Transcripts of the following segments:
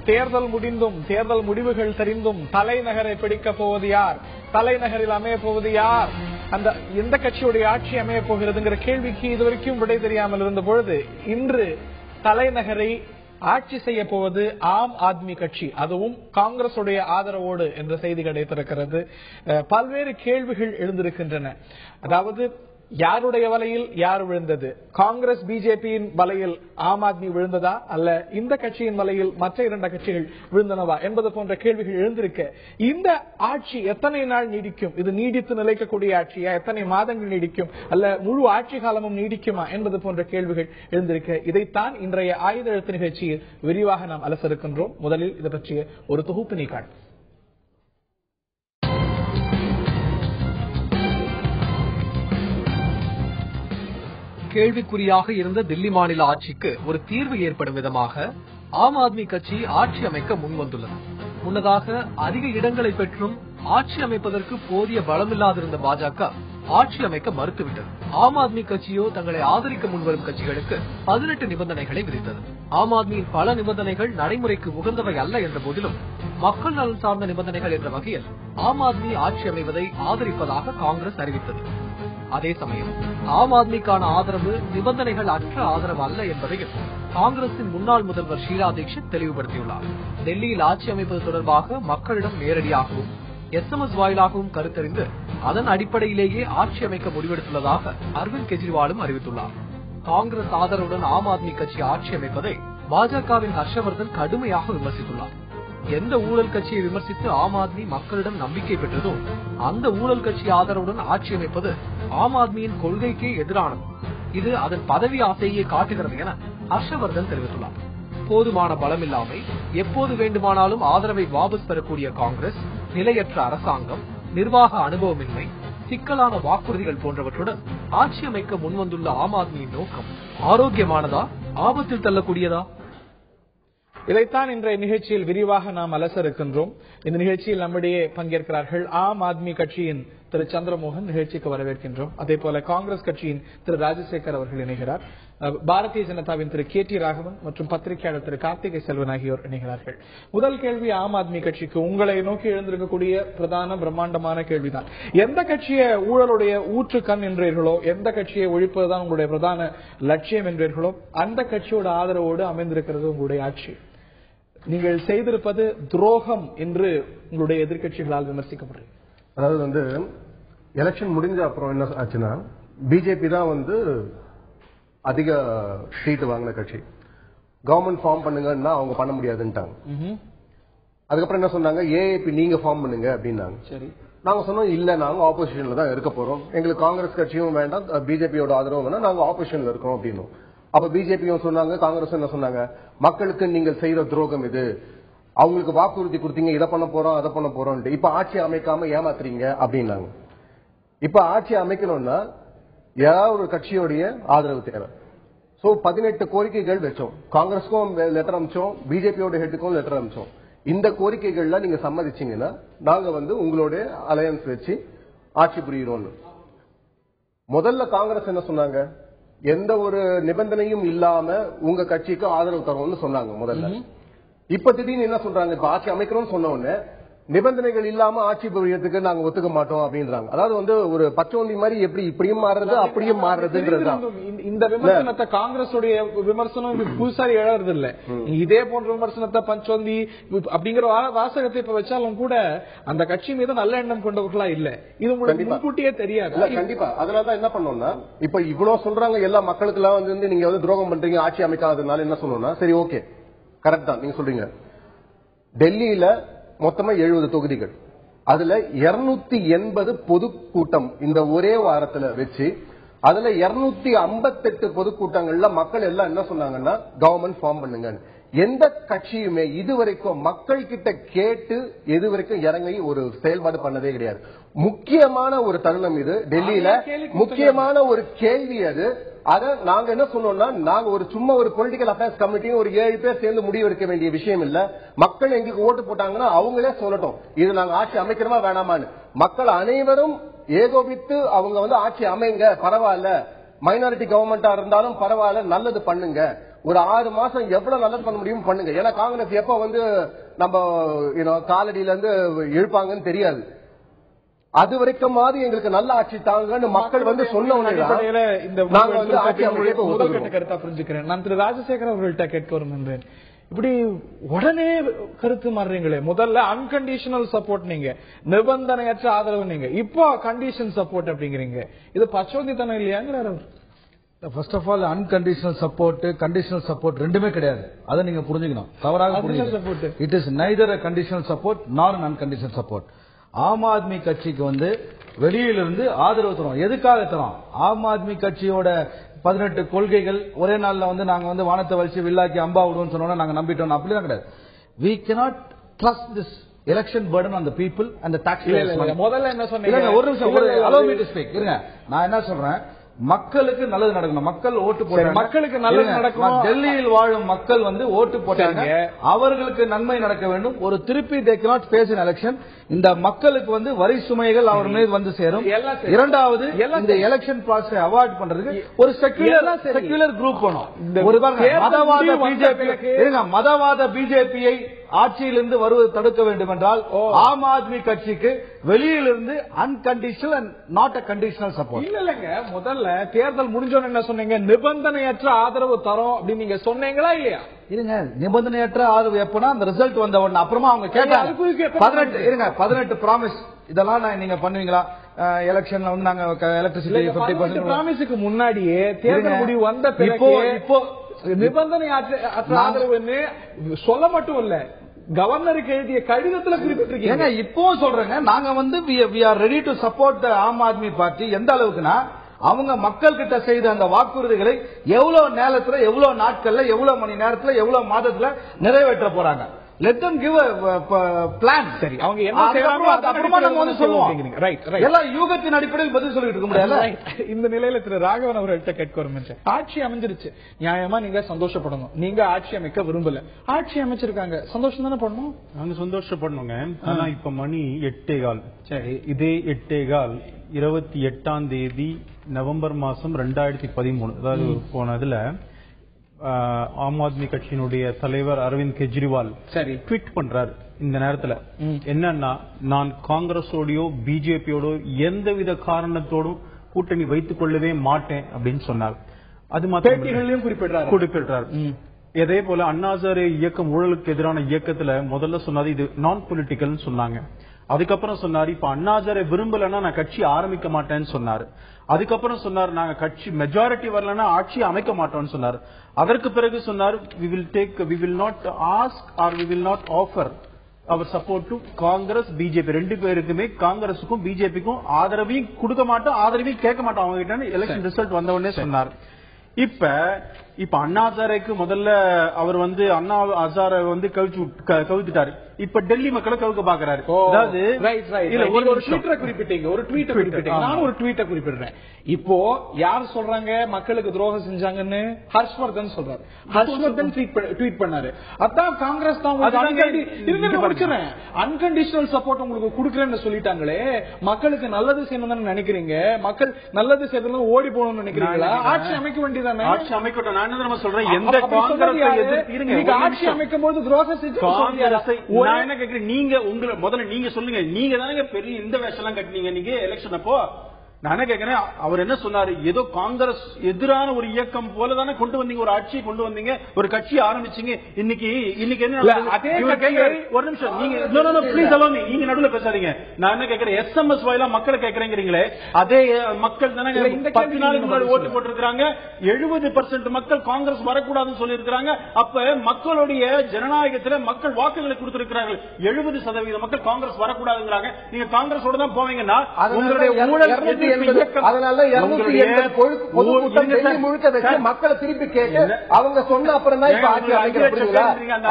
தேர்தல் முடிந்தும் தேர்தல் முடிவுகள் தெரிந்தும் தலைநகரை பிடிக்கப் போவது யார், தலைநகரில் அமைய போவது யார், அந்த எந்த கட்சியுடைய ஆட்சி அமைய போகிறதுங்கிற கேள்விக்கு இதுவரைக்கும் விடை தெரியாமல் இருந்த பொழுது இன்று தலைநகரை ஆட்சி செய்ய போவது ஆம் ஆத்மி கட்சி, அதுவும் காங்கிரசுடைய ஆதரவோடு என்ற செய்தி கிடைத்திருக்கிறது. பல்வேறு கேள்விகள் எழுந்திருக்கின்றன. அதாவது யாருடைய வலையில் யார் விழுந்தது? காங்கிரஸ் பிஜேபியின் வலையில் ஆம் ஆத்மி விழுந்ததா, அல்ல இந்த கட்சியின் வலையில் மற்ற இரண்டு கட்சிகள் விழுந்தனவா என்பது போன்ற கேள்விகள் எழுந்திருக்க, இந்த ஆட்சி எத்தனை நாள் நீடிக்கும், இது நீடித்து நிலைக்கக்கூடிய ஆட்சியா, எத்தனை மாதங்கள் நீடிக்கும், அல்ல முழு ஆட்சி காலமும் நீடிக்குமா என்பது போன்ற கேள்விகள் எழுந்திருக்க, இதைத்தான் இன்றைய ஆயுத எழுத்து நிகழ்ச்சியில் விரிவாக நாம் அலசருக்கின்றோம். முதலில் இது பற்றிய ஒரு தொகுப்பினை காண கேள்விக்குறியாக இருந்த தில்லி மாநில ஆட்சிக்கு ஒரு தீர்வு ஏற்படும் விதமாக ஆம் ஆத்மி கட்சி ஆட்சி அமைக்க முன்வந்துள்ளது. முன்னதாக அதிக இடங்களை பெற்றும் ஆட்சி அமைப்பதற்கு போதிய பலமில்லாதிருந்த பாஜக ஆட்சி அமைக்க மறுத்துவிட்டது. ஆம் ஆத்மி கட்சியோ தங்களை ஆதரிக்க முன்வரும் கட்சிகளுக்கு 18 நிபந்தனைகளை விதித்தது. ஆம் ஆத்மியின் பல நிபந்தனைகள் நடைமுறைக்கு உகந்தவை அல்ல என்ற போதிலும் மக்கள் நலன் சார்ந்த நிபந்தனைகள் என்ற வகையில் ஆம் ஆத்மி ஆட்சி அமைவதை ஆதரிப்பதாக காங்கிரஸ் அறிவித்தது. அதே சமயம் ஆம் ஆத்மிக்கான ஆதரவு நிபந்தனைகள் அற்ற ஆதரவு அல்ல என்பதையும் காங்கிரசின் முன்னாள் முதல்வர் ஷீலா தீட்சித் தெளிவுபடுத்தியுள்ளார். டெல்லியில் ஆட்சி அமைப்பது தொடர்பாக மக்களிடம் நேரடியாகவும் SMS வாயிலாகவும் கருத்தறிந்து அதன் அடிப்படையிலேயே ஆட்சி அமைக்க முடிவெடுத்துள்ளதாக அரவிந்த் கெஜ்ரிவாலும் அறிவித்துள்ளார். காங்கிரஸ் ஆதரவுடன் ஆம் ஆத்மி கட்சி ஆட்சி அமைப்பதை பாஜகவின் ஹர்ஷவர்தன் கடுமையாக விமர்சித்துள்ளார். எந்த ஊழல் கட்சியை விமர்சித்து ஆம் ஆத்மி மக்களிடம் நம்பிக்கை பெற்றதோ அந்த ஊழல் கட்சி ஆதரவுடன் ஆட்சி அமைப்பது ஆம் ஆத்மியின் கொள்கைக்கே எதிரானது. இது அதன் பதவி ஆசையை காட்டுகிறது என ஹர்ஷவர்தன் தெரிவித்துள்ளார். போதுமான பலமில்லாமை, எப்போது வேண்டுமானாலும் ஆதரவை வாபஸ் பெறக்கூடிய காங்கிரஸ், நிலையற்ற அரசாங்கம், நிர்வாக அனுபவமின்மை, சிக்கலான வாக்குறுதிகள் போன்றவற்றுடன் ஆட்சி அமைக்க முன்வந்துள்ள ஆம் ஆத்மியின் நோக்கம் ஆரோக்கியமானதா, ஆபத்தில் தள்ளக்கூடியதா? இதைத்தான் இன்றைய நிகழ்ச்சியில் விரிவாக நாம் அலச இருக்கின்றோம். இந்த நிகழ்ச்சியில் நம்மிடையே பங்கேற்கிறார்கள் ஆம் ஆத்மி கட்சியின் திரு சந்திரமோகன், நிகழ்ச்சிக்கு வரவேற்கின்றோம். அதே போல காங்கிரஸ் கட்சியின் திரு ராஜசேகர் அவர்கள் இணைகிறார். பாரதிய ஜனதாவின் திரு KT ராகவன் மற்றும் பத்திரிகையாளர் திரு கார்த்திகை செல்வன் ஆகியோர் இணைகிறார்கள். முதல் கேள்வி ஆம் ஆத்மி கட்சிக்கு, உங்களை நோக்கி எழுந்திருக்கக்கூடிய பிரதான பிரம்மாண்டமான கேள்விதான். எந்த கட்சியை ஊழலுடைய ஊற்றுக்கண் என்றீர்களோ, எந்த கட்சியை ஒழிப்பதுதான் உங்களுடைய பிரதான லட்சியம் என்றீர்களோ, அந்த கட்சியோட ஆதரவோடு அமைந்திருக்கிறது உங்களுடைய ஆட்சி. நீங்கள் செய்திருப்பது துரோகம் என்று உங்களுடைய எதிர்கட்சிகளால் விமர்சிக்கப்படுறீங்க. அதாவது எலெக்ஷன் முடிஞ்ச அப்புறம் என்ன ஆச்சுன்னா, பிஜேபி தான் அதிக சீட்டு வாங்கின கட்சி. கவர்மெண்ட் ஃபார்ம் பண்ணுங்கன்னா அவங்க பண்ண முடியாதுன்ட்டாங்க. அதுக்கப்புறம் என்ன சொன்னாங்க, ஏஏபி நீங்க ஃபார்ம் பண்ணுங்க அப்படின்னாங்க. சரி, நாங்க சொன்னோம் இல்ல, நாங்க ஆப்போசிஷன்ல தான் இருக்க போறோம், எங்களுக்கு காங்கிரஸ் கட்சியும் வேண்டாம், பிஜேபியோட ஆதரவும் வேண்டாம், நாங்க ஆப்போசிஷன்ல இருக்கோம் அப்படின்னு. அப்ப பிஜேபியும் சொன்னாங்க, காங்கிரஸ் என்ன சொன்னாங்க, மக்களுக்கு நீங்கள் செய்யற துரோகம் இது, அவங்களுக்கு வாக்குறுதி கொடுத்தீங்க, இதை பண்ண போறோம் அதை பண்ண போறோம், இப்ப ஆட்சி அமைக்காம ஏமாத்துறீங்க அப்படின்னாங்க. இப்ப ஆட்சி அமைக்கணும்னா ஏதாவது ஒரு கட்சியோடைய ஆதரவு தேவை. சோ 18 கோரிக்கைகள் வச்சோம். காங்கிரஸுக்கும் லெட்டர் அனுப்பிச்சோம், பிஜேபியோட ஹெட்டுக்கும் லெட்டர் அனுப்பிச்சோம். இந்த கோரிக்கைகள்ல நீங்க சம்மதிச்சீங்கன்னா நாங்க உங்களுடைய அலையன்ஸ் வச்சு ஆட்சி புரியிறோம். முதல்ல காங்கிரஸ் என்ன சொன்னாங்க, எந்த ஒரு நிபந்தனையும் இல்லாம உங்க கட்சிக்கு ஆதரவு தருவோம்னு சொன்னாங்க முதல்ல. இப்ப திடீர்னு என்ன சொல்றாங்க, இப்ப ஆட்சி அமைக்கணும்னு சொன்ன உடனே நிபந்தனைகள் இல்லாம ஆட்சி புரியறதுக்கு நாங்க ஒத்துக்க மாட்டோம் அப்படின்றாங்க. அதாவது ஒரு பச்சோந்தி மாதிரி எப்படி இப்படியும் மாறுறது அப்படியும் மாறுறதுங்கிறது. இந்த விமர்சனத்தை காங்கிரசுடைய விமர்சனம் புதுசா எழறது இல்ல. இதே போன்ற விமர்சனத்தை பச்சோந்தி அப்படிங்கிற வாசகத்தை இப்ப வச்சாலும் கூட அந்த கட்சி மீது நல்ல எண்ணம் கொண்டவர்களா இல்ல. இது உங்களுக்கு முன்கூட்டியே தெரியாது. கண்டிப்பா. அதனாலதான் என்ன பண்ணோம்னா, இப்ப இவ்வளவு சொல்றாங்க, எல்லா மக்களுக்கு எல்லாம் நீங்க துரோகம் பண்றீங்க ஆட்சி அமைக்காததுனால என்ன சொன்னோம்னா, சரி ஓகே கரெக்ட் தான் நீங்க சொல்றீங்க. டெல்லியில மொத்தமா 70 தொகுதிகள், அதுல 280 பொதுக்கூட்டம் இந்த ஒரே வாரத்துல வச்சு, அதுல 258 பொதுக்கூட்டங்கள்ல மக்கள் எல்லாம் என்ன சொன்னாங்கன்னா, கவர்மெண்ட் ஃபார்ம் பண்ணுங்க. எந்த கட்சியுமே இதுவரைக்கும் மக்கள் கிட்ட கேட்டு இதுவரைக்கும் இறங்கி ஒரு செயல்பாடு பண்ணதே கிடையாது. முக்கியமான ஒரு தருணம் இது. டெல்லியில முக்கியமான ஒரு கேள்வி அது. அத நாங்க என்ன சொன்னோம்னா, நாங்க சும்மா ஒரு பொலிட்டிக்கல் அஃபேர்ஸ் கமிட்டியும் ஒரு 7 பேர் சேர்ந்து முடிவு எடுக்க வேண்டிய விஷயம் இல்ல. மக்கள் எங்களுக்கு ஓட்டு போட்டாங்கன்னா அவங்களே சொல்லட்டும், இது நாங்க ஆட்சி அமைக்கிறோமா வேணாமான்னு. மக்கள் அனைவரும் ஏகோபித்து அவங்க ஆட்சி அமைங்க, பரவாயில்ல, மைனாரிட்டி கவர்மெண்டா இருந்தாலும் பரவாயில்ல, நல்லது பண்ணுங்க, ஒரு 6 மாசம் எவ்வளவு நல்லது பண்ண முடியும் பண்ணுங்க. ஏன்னா காங்கிரஸ் எப்ப வந்து நம்ம காலடியில இருந்து எழுப்பாங்கன்னு தெரியாது. அது வரைக்கும் எங்களுக்கு நல்ல ஆட்சி தாங்கன்னு மக்கள் வந்து சொன்ன முதல் கட்ட கருத்தா புரிஞ்சுக்கிறேன். நான் திரு ராஜசேகர் அவர்கள்ட்ட கேட்க விரும்புகிறேன். இப்படி உடனே கருத்து மாறுறீங்களே, முதல்ல அன்கண்டிஷனல் சப்போர்ட் நீங்க, நிபந்தனையற்ற ஆதரவு நீங்க, இப்போ கண்டிஷன் சப்போர்ட் அப்படிங்கிறீங்க. இது பச்சோந்தித்தனம் இல்லையாங்கிறார். First of all unconditional support conditional support ரெண்டுமே கிடையாது. அதை நீங்க புரிஞ்சுக்கணும், தவறாக புரிஞ்சுக்கணும். It is neither a conditional support nor an unconditional support. Aam Aadmi கட்சிக்கு வந்து வெளியிலிருந்து ஆதரவு தரோம். எதுக்காக தரோம்? ஆம் ஆத்மி கட்சியோட 18 கொள்கைகள் ஒரே நாள்ல வந்து நாங்க வந்து வானத்தை வலிச்சு வில்லாக்கி அம்பா விடுவோம் சொன்னோம்னா நாங்க நம்பிட்டோம். அப்படிதான் கிடையாது. We cannot trust this election burden on the people and the taxpayers. முதல்ல என்ன சொன்னீங்க? ஒரு நிமிஷம், allow me to speak. இருங்க, நான் என்ன சொல்றேன், மக்களுக்கு நல்லது நடக்கணும். மக்கள் ஓட்டு போட்டாங்க, மக்களுக்கு நல்லது நடக்கணும். டெல்லியில் வாழும் மக்கள் வந்து ஓட்டு போட்டாங்க, அவர்களுக்கு நன்மை நடக்க வேண்டும். ஒரு திருப்பி they cannot face an election. இந்த மக்களுக்கு வந்து வரி சுமைகள் அவர் மீது வந்து சேரும். இரண்டாவது, இந்த எலெக்ஷன் ப்ராசஸை அவாய்ட் பண்றதுக்கு ஒரு செக்யூலர் குரூப் வேணும். ஒரு மதவாத பிஜேபி, மதவாத பிஜேபியை ஆட்சியிலிருந்து வருவது தடுக்க வேண்டும் என்றால் ஆம் ஆத்மி கட்சிக்கு வெளியிலிருந்து unconditional and not a conditional support. இல்லங்க, முதல்ல தேர்தல் முடிஞ்சோன்னு என்ன சொன்னீங்க? நிபந்தனையற்ற ஆதரவு தரோம் அப்படின்னு நீங்க சொன்னீங்களா இல்லையா? இருங்க, நிபந்தனையற்ற ஆதரவு எப்பனா அந்த ரிசல்ட் வந்த உடனே அப்புறமா அவங்க கேட்டாங்க 18 ப்ராமிஸ், இதெல்லாம் நீங்க பண்ணுவீங்களா? எலெக்ஷன்ல வந்து நாங்க எலக்ட்ரிசிட்டி 50% ப்ராமிஸுக்கு முன்னாடியே தேர்தல் முடிவு வந்த பிறகு இப்போ நிபந்தனை அற்ற ஆதரவுன்னு சொல்ல மட்டும் இல்ல, கவர்னருக்கு எழுதிய கடிதத்துல குறிப்பிட்டிருக்கீங்க. இப்போ சொல்றேங்க, நாங்க வந்து we are ready to support the Aam Aadmi party. எந்த அளவுக்குன்னா அவங்க மக்கள் கிட்ட செய்த அந்த வாக்குறுதிகளை எவ்வளவு நேரத்துல, எவ்வளவு நாட்கள்ல, எவ்வளவு மணி நேரத்துல, எவ்வளவு மாதத்துல நிறைவேற்ற போறாங்க. Let them give a plan. சரி, அவங்க என்ன செய்றாங்க அப்புறமா நம்ம வந்து சொல்லுவோம். எல்லாம் யூகத்தின் அடிப்படையில் பதில் சொல்லிட்டு இருக்க முடியாது. இந்த நிலையில திரு ராகவன் அவர்கள்ட்ட கேட்க விரும்புறேன். ஆட்சி அமைஞ்சிருச்சு, நியாயமா நீங்க சந்தோஷப்படணும். நீங்க ஆட்சி அமைக்க விரும்பல, ஆட்சி அமைச்சிருக்காங்க, சந்தோஷம் தானே பண்ணணும்? நாங்க சந்தோஷப்படணுங்க. ஆனா இப்ப மணி 8:15. சரி, இதே 8:15 28ஆம் தேதி நவம்பர் மாசம் 2013, அதாவது போனதுல ஆம் ஆத்மி கட்சியினுடைய தலைவர் அரவிந்த் கெஜ்ரிவால் சரி ட்வீட் பண்றாரு. இந்த நேரத்துல என்னன்னா, நான் காங்கிரஸோடயோ பிஜேபியோட எந்தவித காரணத்தோடும் கூட்டணி வைத்துக் கொள்ளவே மாட்டேன் அப்படின்னு சொன்னார். அது பேட்டிகளிலும் குறிப்பிடுறாரு. இதே போல அண்ணா ஹசாரே இயக்கம் ஊழலுக்கு எதிரான இயக்கத்துல முதல்ல சொன்னாரு இது நான் பொலிட்டிக்கல் சொன்னாங்க. அதுக்கப்புறம் சொன்னாரு இப்ப அண்ணா ஹசாரே விரும்பலன்னா நான் கட்சி ஆரம்பிக்க மாட்டேன்னு சொன்னாரு. அதுக்கப்புறம் சொன்னார் நாங்க கட்சி மெஜாரிட்டி வரலன்னா ஆட்சி அமைக்க மாட்டோம்னு சொன்னார். அதற்கு பிறகு சொன்னார் we will not ask or we will not offer our support to Congress BJP. ரெண்டு பேருக்குமே காங்கிரசுக்கும் பிஜேபிக்கும் ஆதரவையும் கொடுக்க மாட்டோம், ஆதரவையும் கேட்க மாட்டோம் அவங்க கிட்ட எலெக்ஷன் ரிசல்ட் வந்த உடனே சொன்னார். இப்ப அண்ணா ஹசாரேக்கு முதல்ல அவர் வந்து அண்ணா ஹசாரே வந்து கவிழ்த்துட்டாரு. இப்ப டெல்லி மக்களை கவுக்க பாக்குறாரு. அதாவது ஒரு ட்வீட்டை குறிப்பிட்டீங்க, நான் ஒரு ட்வீட்டை குறிப்பிடுறேன். இப்போ யார் சொல்றாங்க மக்களுக்கு துரோகம் செஞ்சாங்கன்னு? ஹர்ஷ்வர்தன் சொல்றாரு. ஹர்ஷ்வர்தன் ட்வீட் பண்ணாரு. அதான் காங்கிரஸ் தான் அன்கண்டிஷனல் சப்போர்ட் உங்களுக்கு கொடுக்கறேன்னு சொல்லிட்டாங்களே, மக்களுக்கு நல்லது செய்யணும்னு நினைக்கிறீங்க, மக்கள் நல்லது செய்யணும் ஓடி போகணும்னு நினைக்கிறீங்களா? ஆட்சி அமைக்க வேண்டியதானே? ஆட்சி அமைக்கட்டும். நான் என்ன சொல்றேன், எந்த காங்கிரஸ் ஆட்சி அமைக்கும் போது துரோகம் செஞ்சு நான் என்ன கேக்குறேன், நீங்க உங்களை முதல்ல நீங்க சொல்லுங்க. நீங்க தானே பெரிய இந்த வேஷம் எல்லாம் கட்டினீங்க நீங்க எலெக்ஷன் அப்போ. நான் என்ன கேக்குறேன், அவர் என்ன சொன்னாரு, ஏதோ காங்கிரஸ் எதிரான ஒரு இயக்கம் போலதானே கொண்டு வந்தீங்க, ஒரு ஆட்சியை கொண்டு வந்தீங்க, ஒரு கட்சி ஆரம்பிச்சீங்க. இன்னைக்கு என்ன ஒரு நிமிஷம் நீங்க நீங்க நடுவில் பேசாதீங்க. நான் என்ன கேக்குறேன், SMS வாயிலா மக்களை கேட்கறீங்களே, அதே மக்கள் தானே 10 நாளுக்கு முன்னாடி ஓட்டு போட்டிருக்காங்க. 70% மக்கள் காங்கிரஸ் வரக்கூடாதுன்னு சொல்லி இருக்கிறாங்க. அப்ப மக்களுடைய ஜனநாயகத்துல மக்கள் வாக்குகளை கொடுத்திருக்கிறார்கள். 70% மக்கள் காங்கிரஸ் வரக்கூடாதுங்கிறாங்க. நீங்க காங்கிரஸோட தான் போவீங்கன்னா உங்களுடைய ஊழல் அதனால 280 முழுக்க வச்சு மக்களை திருப்பி கேட்டு அவங்க சொன்ன அப்புறம் தான் இப்ப ஆட்சி அமைக்கிறீங்களா?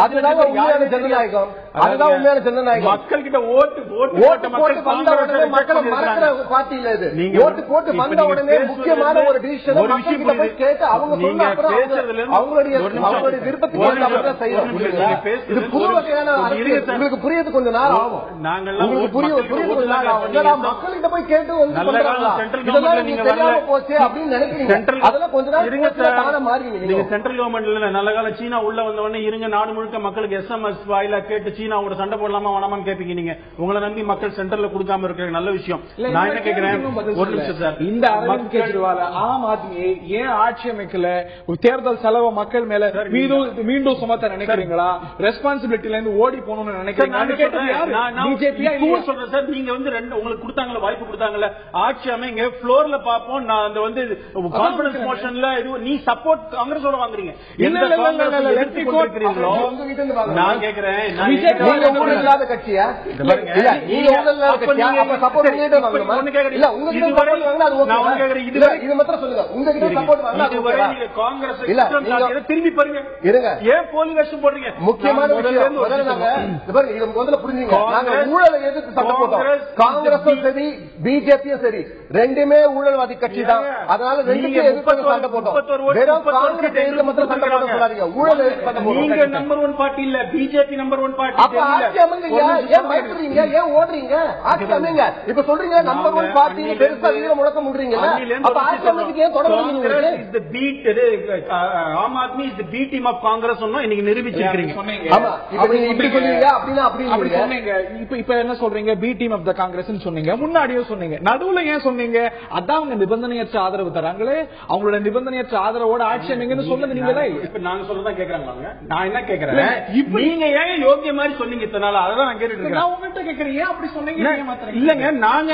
அதுதான் உண்மையான ஜனநாயகம். அதுதான் உண்மையான ஜனநாயகம். மக்கள் கிட்ட ஓட்டு போட்டு வந்த உடனே மக்களை மறக்கிற பார்ட்டி இல்ல இது. ஓட்டு போட்டு வந்த உடனே முக்கியமான ஒரு டிசிஷன் மக்கள் கிட்ட போய் கேட்டு அவங்க சொன்ன அப்புறம் அவங்களுடைய விருப்பத்துக்கு செய்யணும். இது புது வகையான உங்களுக்கு புரியுது கொஞ்ச நாள் ஆகும். உங்களுக்கு புரியுது கொஞ்ச நாள் ஆகும். மக்கள்கிட்ட போய் கேட்டு வந்து சென்ட்ரல் கவர்மெண்ட்ல நீங்க வரல போச்சு அப்படின்னு நினைக்கிறீங்க. அதெல்லாம் கொஞ்ச நாள் இருங்க சார், மாறுவீங்க. நீங்க சென்ட்ரல் கவர்மெண்ட்ல நல்ல கால சீனா உள்ள வந்த உடனே இருங்க நாடு முழுக்க மக்களுக்கு SMS வாயிலா கேட்டு சீனாவோட சண்டை போடலாமா வேணாமான்னு கேட்பீங்க. நீங்க உங்களை நம்பி மக்கள் சென்ட்ரல்ல கொடுக்காம இருக்கிற நல்ல விஷயம். நான் என்ன கேட்கிறேன், ஒரு நிமிஷம் சார், இந்த அரவிந்த் கெஜ்ரிவால் ஆம் ஆத்மியை ஏன் ஆட்சி அமைக்கல? தேர்தல் செலவு மக்கள் மேல மீண்டும் சுமத்த நினைக்கிறீங்களா? ரெஸ்பான்சிபிலிட்டில இருந்து ஓடி போகணும்னு நினைக்கிறீங்க? நீங்க வந்து உங்களுக்கு கொடுத்தாங்களா, வாய்ப்பு கொடுத்தாங்கல்ல, ஆட்சி அமைங்க, ஃப்ளோர்ல பாப்போம். நான் அந்த வந்து கான்ஃபிடன்ஸ் மோஷன்ல நீ சப்போர்ட் காங்கிரஸோட வாங்குறீங்க. நான் கேக்குறேன், இல்லாத கட்சியா திரும்பி பாருங்க, ஏன் போலி வேஷம் போடுறீங்க? முக்கியமான ஊழலை எதிர்த்து சட்டம் போட்டோம். காங்கிரஸும் சரி பிஜேபியும் சரி ரெண்டுமே ஊழல்வாதி கட்சி தான். அதனால ரெண்டுமே எதிர்த்து சண்டை போட்டோம். வெறும் காங்கிரஸ் எதிர்த்து மட்டும் சண்டை போட சொல்லாதீங்க. ஊழல் நீங்க நம்பர் 1 பார்ட்டி இல்ல, பிஜேபி நம்பர் 1 பார்ட்டி. அப்ப ஆட்சி அமைங்க, ஏன் பயப்படுறீங்க, ஏன் ஓடுறீங்க? ஆட்சி அமைங்க. இப்ப சொல்றீங்க நம்பர் 1 பார்ட்டி பெருசா வீர முழக்க முடிறீங்க. அப்ப ஆட்சி அமைக்கு ஏன் தொடர்ந்து Aam Aadmi is the B team of Congress இன்னைக்கு நிரூபிச்சிருக்கீங்க. ஆமா, இப்ப நீங்க இப்படி சொல்றீங்க அப்படினா அப்படி சொன்னீங்க. இப்ப என்ன சொல்றீங்க? B team of the Congress சொன்னீங்க, முன்னாடியே சொன்னீங்க, நடுவுல ஏன் சொன்னீங்க? அதான் அவங்க நிபந்தனையற்ற ஆதரவு தராங்களே, அவங்களோட நிபந்தனையற்ற ஆதரவோட ஆட்சி அமைங்கன்னு சொன்னது நீங்க தான். இப்ப நாங்க சொல்றதா கேக்குறாங்க. நான் என்ன கேக்குறேன், நீங்க ஏன் யோகிய மாதிரி சொன்னீங்க இத்தனை நாள்? அதான் நான் கேட்டுட்டு இருக்கேன். நான் உங்ககிட்ட கேக்குறேன், ஏன் அப்படி சொன்னீங்க? இல்லங்க, நாங்க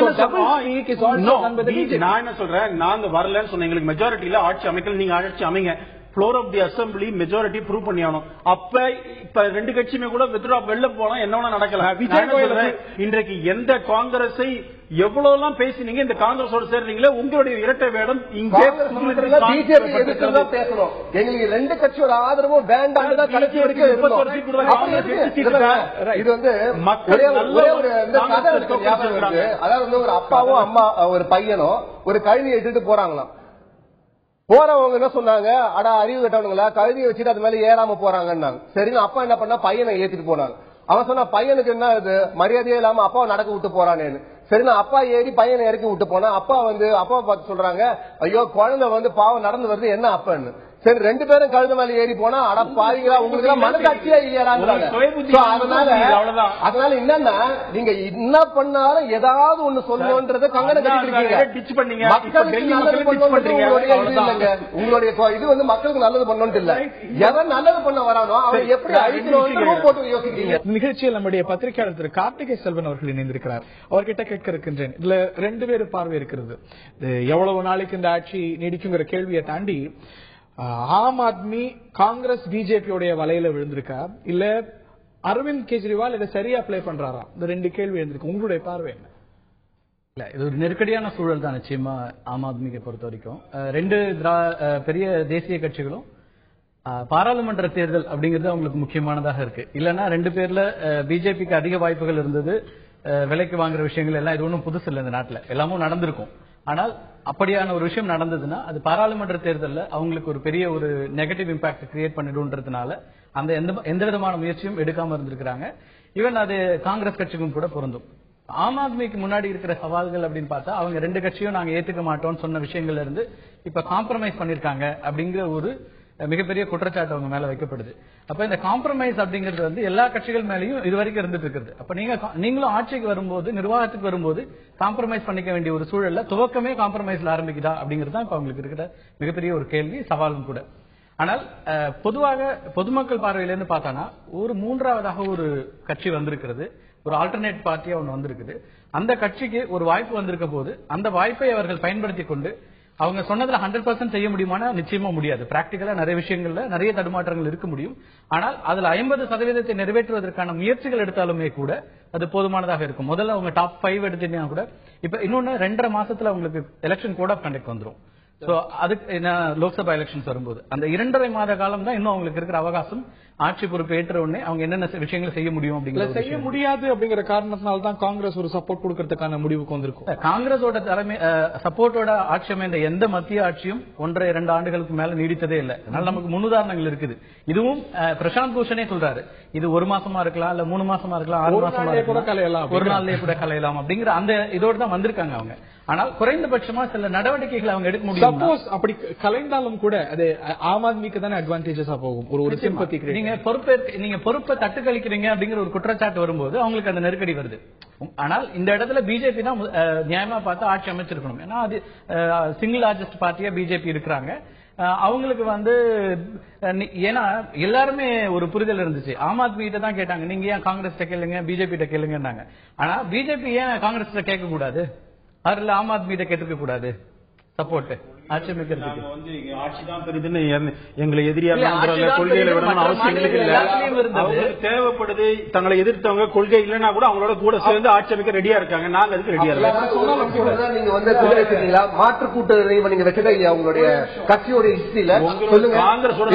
நான் என்ன சொல்றேன், நாங்க வரலன்னு சொன்னேன். எங்களுக்கு மெஜாரிட்டியில ஆட்சி அமைக்கல, நீங்க ஆட்சி அமைங்க. Floor of the assembly majority prove பண்ணியானோம். அப்ப இப்ப ரெண்டு கட்சியுமே கூட வித்ட்ரா வெளில போனா என்ன நடக்கலாம். இன்றைக்கு எந்த காங்கிரஸை எவ்வளவு பேசினீங்க, இந்த காங்கிரஸோட சேர்றீங்களே, உங்களுடைய இரட்டை வேடம் இங்கே பிஜேபி எதிர்க்கிறதா பேசணும். எங்களுக்கு ரெண்டு கட்சியோட ஆதரவும் வேண்டாம். இது வந்து அதாவது ஒரு அப்பாவும் அம்மா ஒரு பையனும் ஒரு கழுதியை எடுத்துட்டு போறாங்களாம். போறவங்க என்ன சொன்னாங்க, அடா அறிவு கட்டவனுங்களா, கழுதியை வச்சுட்டு அது மேல ஏறாம போறாங்கன்னாங்க. சரின்னு அப்பா என்ன பண்ணா, பையனை ஏத்திட்டு போனாங்க. அவன் சொன்னா பையனுக்கு என்ன இது மரியாதையே இல்லாம அப்பாவை நடக்க விட்டு போறானேன்னு. சரினா அப்பா ஏறி பையனை இறக்கி விட்டு போனா அப்பா வந்து அப்பாவை பார்த்து சொல்றாங்க, ஐயோ குழந்தை வந்து பாவம் நடந்து வருது, என்ன அப்பான்னு. சரி ரெண்டு பேரும் கழுத மேல ஏறி போனா அட பாருங்களா உங்களுக்கு மனசாட்சியா இல்லையாங்க. அதனால என்னன்னா நீங்க என்ன பண்ணாலும் ஏதாவது ஒண்ணு சொல்லணும்ன்றத கங்கணம் கட்டிட்டு உங்களுடைய இது வந்து மக்களுக்கு நல்லது பண்ணணும் இல்ல, எவன் நல்லது பண்ண வரானோ அவன் எப்படி அழிக்கணும் போட்டு யோசிக்கிறீங்க. நிகழ்ச்சியில் நம்முடைய பத்திரிகையாளர் திரு கார்த்திகை செல்வன் அவர்கள் இணைந்திருக்கிறார். அவர்கிட்ட கேட்க இருக்கின்றேன், இதுல ரெண்டு பேரு பார்வை இருக்கிறது. எவ்வளவு நாளைக்கு இந்த ஆட்சி நீடிக்குங்கிற கேள்வியை தாண்டி ஆம் ஆத்மி காங்கிரஸ் பிஜேபியோடைய வலையில விழுந்திருக்கா, இல்ல அரவிந்த் கெஜ்ரிவால் இதை சரியா பிளே பண்றாரா? இந்த ரெண்டு கேள்வி எழுந்திருக்கு. உங்களுடைய பார்வை என்ன? இல்ல, இது ஒரு நெருக்கடியான சூழல் தான் நிச்சயமா ஆம் ஆத்மியை பொறுத்த வரைக்கும். ரெண்டு பெரிய தேசிய கட்சிகளும் பாராளுமன்ற தேர்தல் அப்படிங்கிறது அவங்களுக்கு முக்கியமானதாக இருக்கு. இல்லன்னா ரெண்டு பேர்ல பிஜேபிக்கு அதிக வாய்ப்புகள் இருந்தது. விலைக்கு வாங்குற விஷயங்கள் எல்லாம் இது ஒன்றும் புதுசு இல்லை, இந்த நாட்டில் எல்லாமும் நடந்திருக்கும். ஆனால் அப்படியான ஒரு விஷயம் நடந்ததுன்னா அது பாராளுமன்ற தேர்தலில் அவங்களுக்கு ஒரு பெரிய ஒரு நெகட்டிவ் இம்பாக்ட் கிரியேட் பண்ணிடுன்றதுனால அந்த எந்த விதமான முயற்சியும் எடுக்காம இருந்திருக்கிறாங்க. ஈவன் அது காங்கிரஸ் கட்சிக்கும் கூட பொருந்தும். ஆம் ஆத்மிக்கு முன்னாடி இருக்கிற சவால்கள் அப்படின்னு பார்த்தா அவங்க ரெண்டு கட்சியும் நாங்க ஏத்துக்க மாட்டோம்னு சொன்ன விஷயங்கள்ல இருந்து இப்ப காம்ப்ரமைஸ் பண்ணிருக்காங்க அப்படிங்கிற ஒரு மிகப்பெரிய குற்றச்சாட்டு அவங்க மேல வைக்கப்படுது. அப்ப இந்த காம்ப்ரமைஸ் அப்படிங்கிறது வந்து எல்லா கட்சிகள் மேலேயும் இதுவரைக்கும் இருந்துட்டு இருக்குது. அப்ப நீங்களும் ஆட்சிக்கு வரும்போது நிர்வாகத்துக்கு வரும்போது காம்ப்ரமைஸ் பண்ணிக்க வேண்டிய ஒரு சூழல்ல துவக்கமே காம்ப்ரமைஸ்ல ஆரம்பிக்குதா அப்படிங்கிறது தான் இப்ப அவங்களுக்கு இருக்கிற மிகப்பெரிய ஒரு கேள்வி, சவாலும் கூட. ஆனால் பொதுவாக பொதுமக்கள் பார்வையிலிருந்து பார்த்தானா ஒரு மூன்றாவதாக ஒரு கட்சி வந்திருக்கிறது, ஒரு ஆல்டர்னேட் பார்ட்டியா ஒன்று வந்திருக்குது. அந்த கட்சிக்கு ஒரு வாய்ப்பு வந்திருக்க போது அந்த வாய்ப்பை அவர்கள் பயன்படுத்தி கொண்டு அவங்க சொன்னதுல 100% செய்ய முடியுமானா நிச்சயமா முடியாது. பிராக்டிகலா நிறைய விஷயங்கள்ல நிறைய தடுமாற்றங்கள் இருக்க முடியும். ஆனால் அதுல 50% நிறைவேற்றுவதற்கான முயற்சிகள் எடுத்தாலுமே கூட அது போதுமானதாக இருக்கும். முதல்ல அவங்க டாப் 5 எடுத்தீங்கன்னா கூட இப்ப இன்னொன்னு 2.5 மாசத்துல அவங்களுக்கு எலெக்ஷன் கோட் ஆஃப் கண்டக்ட் வந்துரும். சோ அதுக்கு என்ன லோக்சபா எலெக்ஷன்ஸ் வரும்போது அந்த 2.5 மாத காலம் தான் இன்னும் அவங்களுக்கு இருக்கிற அவகாசம். ஆட்சி பொறுப்பு ஏற்ற உடனே அவங்க என்னென்ன விஷயங்களை செய்ய முடியும் அப்படிங்கிற செய்ய முடியாது அப்படிங்கிற காரணத்தினால தான் காங்கிரஸ் ஒரு சப்போர்ட் கொடுக்கறதுக்கான முடிவுக்கு வந்திருக்கும். காங்கிரஸோட தலைமை சப்போர்ட்டோட ஆட்சி அமைந்த எந்த மத்திய ஆட்சியும் 1.5-2 ஆண்டுகளுக்கு மேல நீடித்ததே இல்லை. அதனால நமக்கு முன்னுதாரணங்கள் இருக்குது. இதுவும் பிரசாந்த் பூஷனே சொல்றாரு, இது 1 மாசமா இருக்கலாம், இல்ல 3 மாசமா இருக்கலாம், 6 மாசமா இருக்கலாம், ஒரு நாள்லயே கூட கலையலாம் அப்படிங்கிற அந்த இதோடு தான் வந்திருக்காங்க அவங்க. ஆனால் குறைந்தபட்சமா சில நடவடிக்கைகளை அவங்க எடுக்க முடியும். சப்போஸ் அப்படி கலைந்தாலும் கூட அது ஆம் ஆத்மிக்கு தானே அட்வான்டேஜஸா போகும். ஒரு சிம்பத்தி நீங்க பொறுப்பை தட்டுக்கழிக்கிறீங்க அப்படிங்கிற ஒரு குற்றச்சாட்டு வரும்போது அவங்களுக்கு அந்த நெருக்கடி வருது. ஆனால் இந்த இடத்துல பிஜேபி தான் நியாயமா பார்த்து ஆட்சி அமைச்சிருக்கணும். ஏன்னா அது சிங்கிள் லார்ஜஸ்ட் பார்ட்டியா பிஜேபி இருக்கிறாங்க. அவங்களுக்கு ஏன்னா எல்லாருமே ஒரு புரிதல் இருந்துச்சு. ஆம் ஆத்மி கிட்ட தான் கேட்டாங்க, நீங்க ஏன் காங்கிரஸ் கேளுங்க, பிஜேபி கிட்ட கேளுங்கன்னாங்க. ஆனா பிஜேபி ஏன் காங்கிரஸ் கேட்க கூடாது, அதுல ஆம் ஆத்மி கிட்ட கேட்டுக்க கூடாது சப்போர்ட் ஆட்சி அமைக்கிறதுக்கு? எங்களை எதிரியாக கொள்கையில விடணும் அவசியம் எங்களுக்கு இல்ல. அவங்களுக்கு தேவைப்படுது, தங்களை எதிர்த்தவங்க கொள்கை இல்லைன்னா கூட அவங்களோட கூட சேர்ந்து ஆட்சி அமைக்க ரெடியா இருக்காங்க. நாங்க அதுக்கு ரெடியா இருக்கோம். நீங்க வந்து மாற்று கூட்டணி நீங்க வச்சதா இல்லையா உங்களுடைய கட்சியோட ஹிஸ்டரியில? காங்கிரஸோட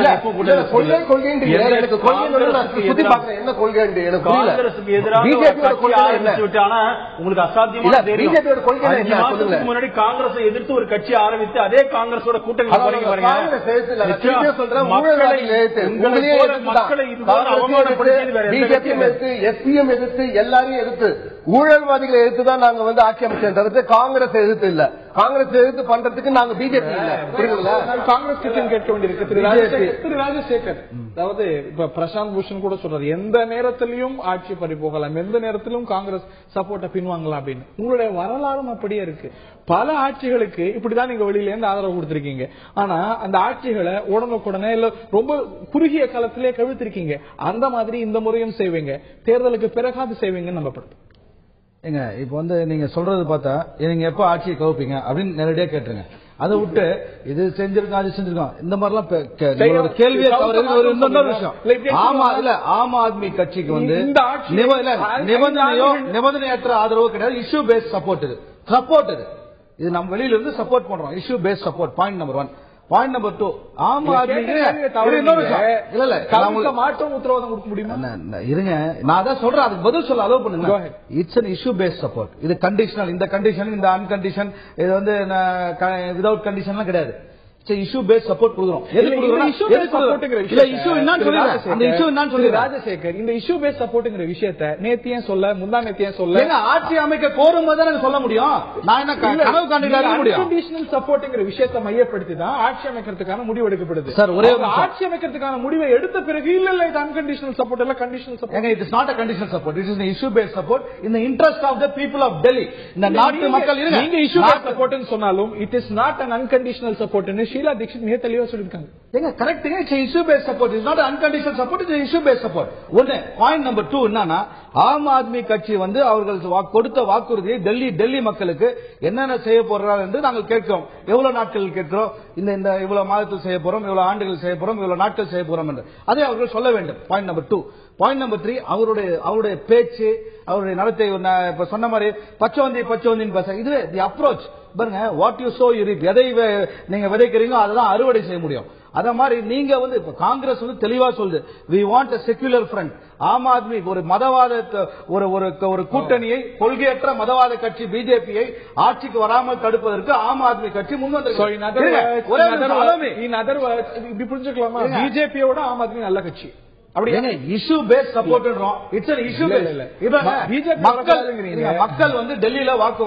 என்ன கொள்கை காங்கிரஸுக்கு எதிராக ஆனா உங்களுக்கு அசாத்தியமா தெரியும். முன்னாடி காங்கிரஸை எதிர்த்து ஒரு கட்சி ஆரம்பித்து அதே காங்கிரஸோட கூட்டணி எல்லாரையும் எதிர்த்து ஊழல்வாதிகளை எதிர்த்து தான் நாங்க வந்து ஆட்சி அமைச்சோம் தவிர்த்து காங்கிரஸ் எதிர்த்து இல்ல. காங்கிரஸ் எதிர்த்து பண்றதுக்கு நாங்க பிஜேபி இல்ல. காங்கிரஸ் கேட்க வேண்டியிருக்கு. திரு ராஜசேகர், அதாவது இப்ப பிரசாந்த் பூஷன் கூட சொல்றாரு, எந்த நேரத்திலையும் ஆட்சி பறி போகலாம், எந்த நேரத்திலும் காங்கிரஸ் சப்போர்ட்டை பின்வாங்கலாம் அப்படின்னு. உங்களுடைய வரலாறும் அப்படியே இருக்கு. பல ஆட்சிகளுக்கு இப்படிதான் நீங்க வெளியில இருந்து ஆதரவு கொடுத்திருக்கீங்க. ஆனா அந்த ஆட்சிகளை உடனுக்குடனே இல்ல ரொம்ப குறுகிய காலத்திலே கவிழ்த்திருக்கீங்க. அந்த மாதிரி இந்த முறையும் செய்வீங்க, தேர்தலுக்கு பிறகாது செய்வீங்கன்னு நம்பப்படுது. ஏங்க இப்ப வந்து நீங்க சொல்றது பார்த்தா நீங்க எப்ப ஆட்சியை கவுப்பீங்க அப்படின்னு நேரடியா கேட்டுருங்க. அதை விட்டு இது செஞ்சிருக்கோம் அது செஞ்சிருக்கோம் இந்த மாதிரிலாம் கேள்வியே இன்னொரு விஷயம். ஆம் ஆத்மி கட்சிக்கு வந்து நிபந்தனையற்ற ஆதரவு கிடையாது. இஷ்யூ பேஸ்ட் சப்போர்ட் இது இது நம்ம வெளியில இருந்து சப்போர்ட் பண்றோம். Issue based support point number 1. Point number 2, ஆம் ஆத்மிக்கு மாற்றம் உத்தரவாதம் கொடுக்க முடியுமா? இருங்க, நான் அதான் சொல்றேன், அதுக்கு பதில் சொல்ல அலோவ் பண்ணுங்க. It's an issue based support. இது கண்டிஷனல், இந்த கண்டிஷன் இந்த அன்கண்டிஷன், இது வந்து வித்வுட் கண்டிஷன்லாம் கிடையாது. இஷ்யூ பேஸ் சப்போர்ட் கொடுக்கிறோம். ராஜசேகர், இந்த இஷ்யூ பேஸ் சப்போர்ட்ங்கிற விஷயத்தை நேத்தியும் சொல்ல முந்தா நேத்தியும் சொல்ல ஆட்சி அமைக்க கோரும் போது சொல்ல முடியும். நான் என்ன கனவு காண்பிக்க முடியும்? அன்கண்டிஷனல் சப்போர்ட்ங்கிற விஷயத்தை மையப்படுத்தி தான் ஆட்சி அமைக்கிறதுக்கான முடிவு எடுக்கப்படுது. சார் ஒரே ஆட்சி அமைக்கிறதுக்கான முடிவை எடுத்த பிறகு இல்ல இது அன்கண்டிஷனல் சப்போர்ட் இல்ல conditional support. It is not a conditional support. It is an issue based support in the interest of the people of Delhi. இந்த நாட்டு மக்கள் இருங்க, நீங்க இஷ்யூ பேஸ் சப்போர்ட்னு சொன்னாலும் it is not an unconditional support ன்னு ஷீலா தீக்ஷித் மிக தெளிவா சொல்லிருக்காங்க. ஏங்க கரெக்ட்ங்க, it's issue based support, is not unconditional support, it's issue based support. ஒன்னு. பாயிண்ட் நம்பர் 2 என்னன்னா, ஆம் ஆத்மி கட்சி வந்து அவர்கள் கொடுத்த வாக்குறுதியை டெல்லி மக்களுக்கு என்னென்ன செய்ய போறாங்க என்று நாங்கள் கேட்கிறோம். எவ்வளவு நாட்கள் கேட்கிறோம், இந்த இவ்வளவு மாதத்தில் செய்ய போறோம், இவ்வளவு ஆண்டுகள் செய்ய போறோம், இவ்வளவு நாட்கள் செய்ய போறோம் என்று அதை அவர்கள் சொல்ல வேண்டும். Point number 2. பாயிண்ட் நம்பர் 3, அவருடைய பேச்சு, அவருடைய நடத்தை இப்ப சொன்ன மாதிரி பச்சவந்தின்னு பேச, இது தி அப்ரோச் பாருங்க. What you so you ரீப். எதை நீங்க விதைக்கிறீங்க அதுதான் அறுவடை செய்ய முடியும். அத மாதிரி நீங்க வந்து இப்ப காங்கிரஸ் வந்து தெளிவா சொல்லுது, we want a secular front. Aam Aadmi ஒரு மதவாத ஒரு கூட்டணியை, கொள்கையற்ற மதவாத கட்சி பிஜேபியை ஆட்சிக்கு வராமல் தடுப்பதற்கு ஆம் ஆத்மி கட்சி முன்வந்திருக்கு. இப்படி புரிஞ்சுக்கலாமா? பிஜேபியோட ஆம் ஆத்மி நல்ல கட்சி. Issue base support. It's an issue based. மக்கள் வந்து டெல்லியில வாக்கு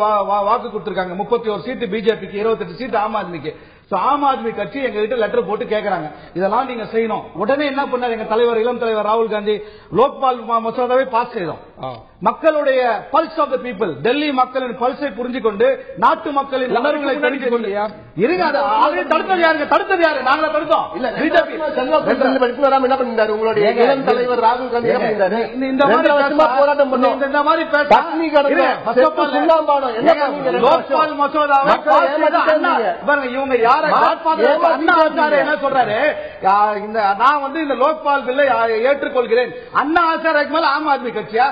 கொடுத்திருக்காங்க. 31 சீட்டு பிஜேபிக்கு, 28 சீட்டு ஆம் ஆத்மிக்கு. ஆம் ஆத்மி கட்சி எங்க கிட்ட லெட்டர் போட்டு கேட்கறாங்க, இதெல்லாம் நீங்க செய்யணும். உடனே என்ன பண்ணாரு எங்க தலைவர், இளம் தலைவர் ராகுல் காந்தி, லோக்பால் மசோதாவை பாஸ் செய்தோம். மக்களுடைய pulse of the people, Delhi மக்களின் பல்ஸை புரிஞ்சுக்கொண்டு, நாட்டு மக்களின் உணர்வுகளை தெரிஞ்சு கொண்டு இருங்க. தடுத்தது யாரு? நாங்கள தடுத்தோம். இல்ல பிஜேபி என்ன பண்ணிட்டாரு உங்களுடைய இளம் தலைவர் ராகுல் காந்தி? இந்த மாதிரி லோக்பால் மசோதாவை இவங்க யார என்ன சொல்றாரு, நான் வந்து இந்த லோக்பால் பில்லை ஏற்றுக்கொள்கிறேன். அண்ணா ஆச்சாரிக்கு மேல ஆம் ஆத்மி கட்சியா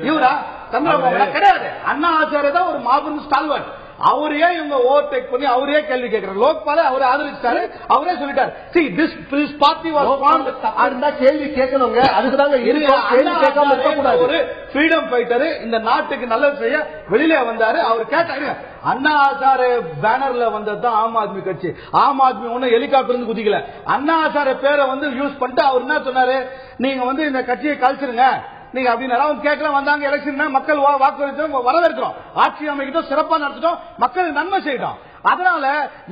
இவரா? சந்திரபாபு கிடையாது. அண்ணா ஆச்சாரிய தான் ஒரு மாபெரும் ஸ்டால்வர்ட். அவரே இவங்க ஓவர்டேக் பண்ணி அவரே கேள்வி கேட்கிறார். லோக்பால அவரை ஆதரிச்சாரு, அவரே சொல்லிட்டார். See, this party was formed. அந்த கேள்வி கேட்கணுங்க, அதுக்குதாங்க ஒரு ஃப்ரீடம் ஃபைட்டர் இந்த நாட்டுக்கு நல்லது செய்ய வெளியில வந்தாரு. அவர் கேட்டாரு, அண்ணா ஹசாரே பேனர்ல வந்ததுதான் ஆம் ஆத்மி கட்சி. ஆம் ஆத்மி ஒண்ணு ஹெலிகாப்டர் இருந்து குதிக்கல. அண்ணா ஹசாரே பேரை வந்து யூஸ் பண்ணிட்டு அவர் என்ன சொன்னாரு, நீங்க வந்து இந்த கட்சியை கழிச்சிருங்க நீங்க அப்படின்னு கேட்கல. வந்தாங்க எலெக்ஷன், மக்கள் வாக்கு வரவேற்கிறோம், ஆட்சி அமைக்கிட்டோம், சிறப்பா நடத்திட்டோம், மக்கள் நன்மை செய்யட்டோம். அதனால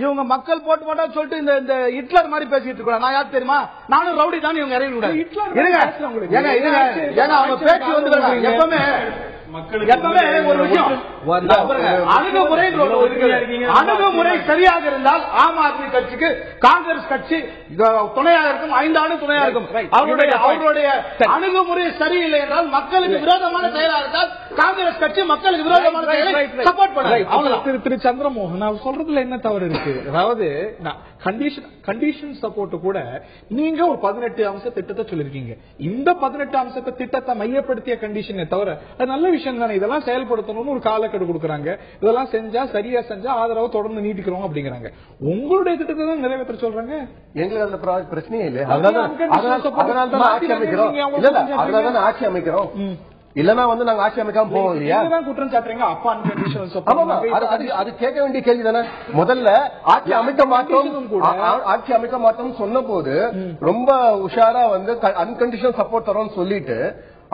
இவங்க மக்கள் போட்டு மாட்டா சொல்லிட்டு இந்த ஹிட்லர் மாதிரி பேசிட்டு இருக்க. நான் யார் தெரியுமா, நானும் ரவுடி தான் இவங்க இறங்கி விடாது. அவங்க பேச்சு வந்து எப்பவுமே ஒரு விஷயம் அணுகுமுறை சரியாக இருந்தால் ஆம் ஆத்மி கட்சிக்கு காங்கிரஸ் கட்சி துணையாக இருக்கும், 5 ஆண்டு துணையாக இருக்கும். அவருடைய அணுகுமுறை சரியில்லை என்றால், மக்களுக்கு விரோதமான செயலாக இருந்தால் காங்கிரஸ் கட்சி மக்களுக்கு விரோதமான செயலை சப்போர்ட் பண்ண. திரு சந்திரமோகன் அவர் சொல்றதுல என்ன தவறு இருக்கு? அதாவது கண்டிஷன் சப்போர்ட் கூட நீங்க ஒரு 18 அம்ச திட்டத்தை சொல்லிருக்கீங்க. இந்த 18 அம்சத்தை திட்டத்தை மையப்படுத்திய கண்டிஷனை தவிர அது நல்ல விஷயம் தானே. இதெல்லாம் செயல்படுத்தணும்னு ஒரு காலக்கெடு கொடுக்கறாங்க. இதெல்லாம் செஞ்சா சரியா செஞ்சா ஆதரவு தொடர்ந்து நீட்டிக்கிறோம் அப்படிங்கிறாங்க. உங்களுடைய திட்டத்தை தான் நிறைவேற்ற சொல்றாங்க. எங்களுக்கு அந்த பிரச்சனையே இல்லை. அதனால ஆட்சி அமைக்கிறோம். இல்லன்னா வந்து நாங்க ஆட்சி அமைக்காம போவோம் இல்லையா? குற்றம் சாட்டுறீங்க. அப்பா அது கேட்க வேண்டிய கேள்வி தானே. முதல்ல ஆட்சி அமைக்க மாட்டோம் சொன்ன போது ரொம்ப உஷாரா வந்து அன்கண்டிஷனல் சப்போர்ட் தரோம்னு சொல்லிட்டு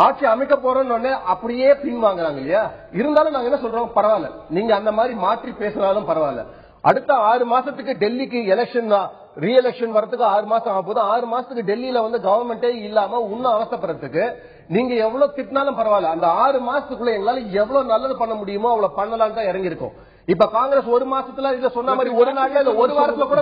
ஆட்சி அமைக்க போறோம்னு அப்படியே பின் வாங்குறாங்க இல்லையா? இருந்தாலும் நாங்க என்ன சொல்றோம், பரவாயில்ல நீங்க அந்த மாதிரி மாற்றி பேசினாலும் பரவாயில்ல. அடுத்த 6 மாசத்துக்கு டெல்லிக்கு எலெக்ஷன் ரீ எலெக்ஷன் வரதுக்கு 6 மாசம் ஆக போது. 6 மாசத்துக்கு டெல்லியில வந்து கவர்மெண்டே இல்லாம இன்னும் அவசரப்படுறதுக்கு நீங்க எவ்வளவு திட்டினாலும் பரவாயில்ல. அந்த 6 மாசத்துக்குள்ள எங்களால எவ்வளவு நல்லது பண்ண முடியுமோ அவ்வளவு பண்ணலாம் தான் இறங்கி இருக்கோம். இப்ப காங்கிரஸ் 1 மாசத்துல இத சொன்ன மாதிரி ஒரு நாள்ல இல்ல 1 வாரத்துல கூட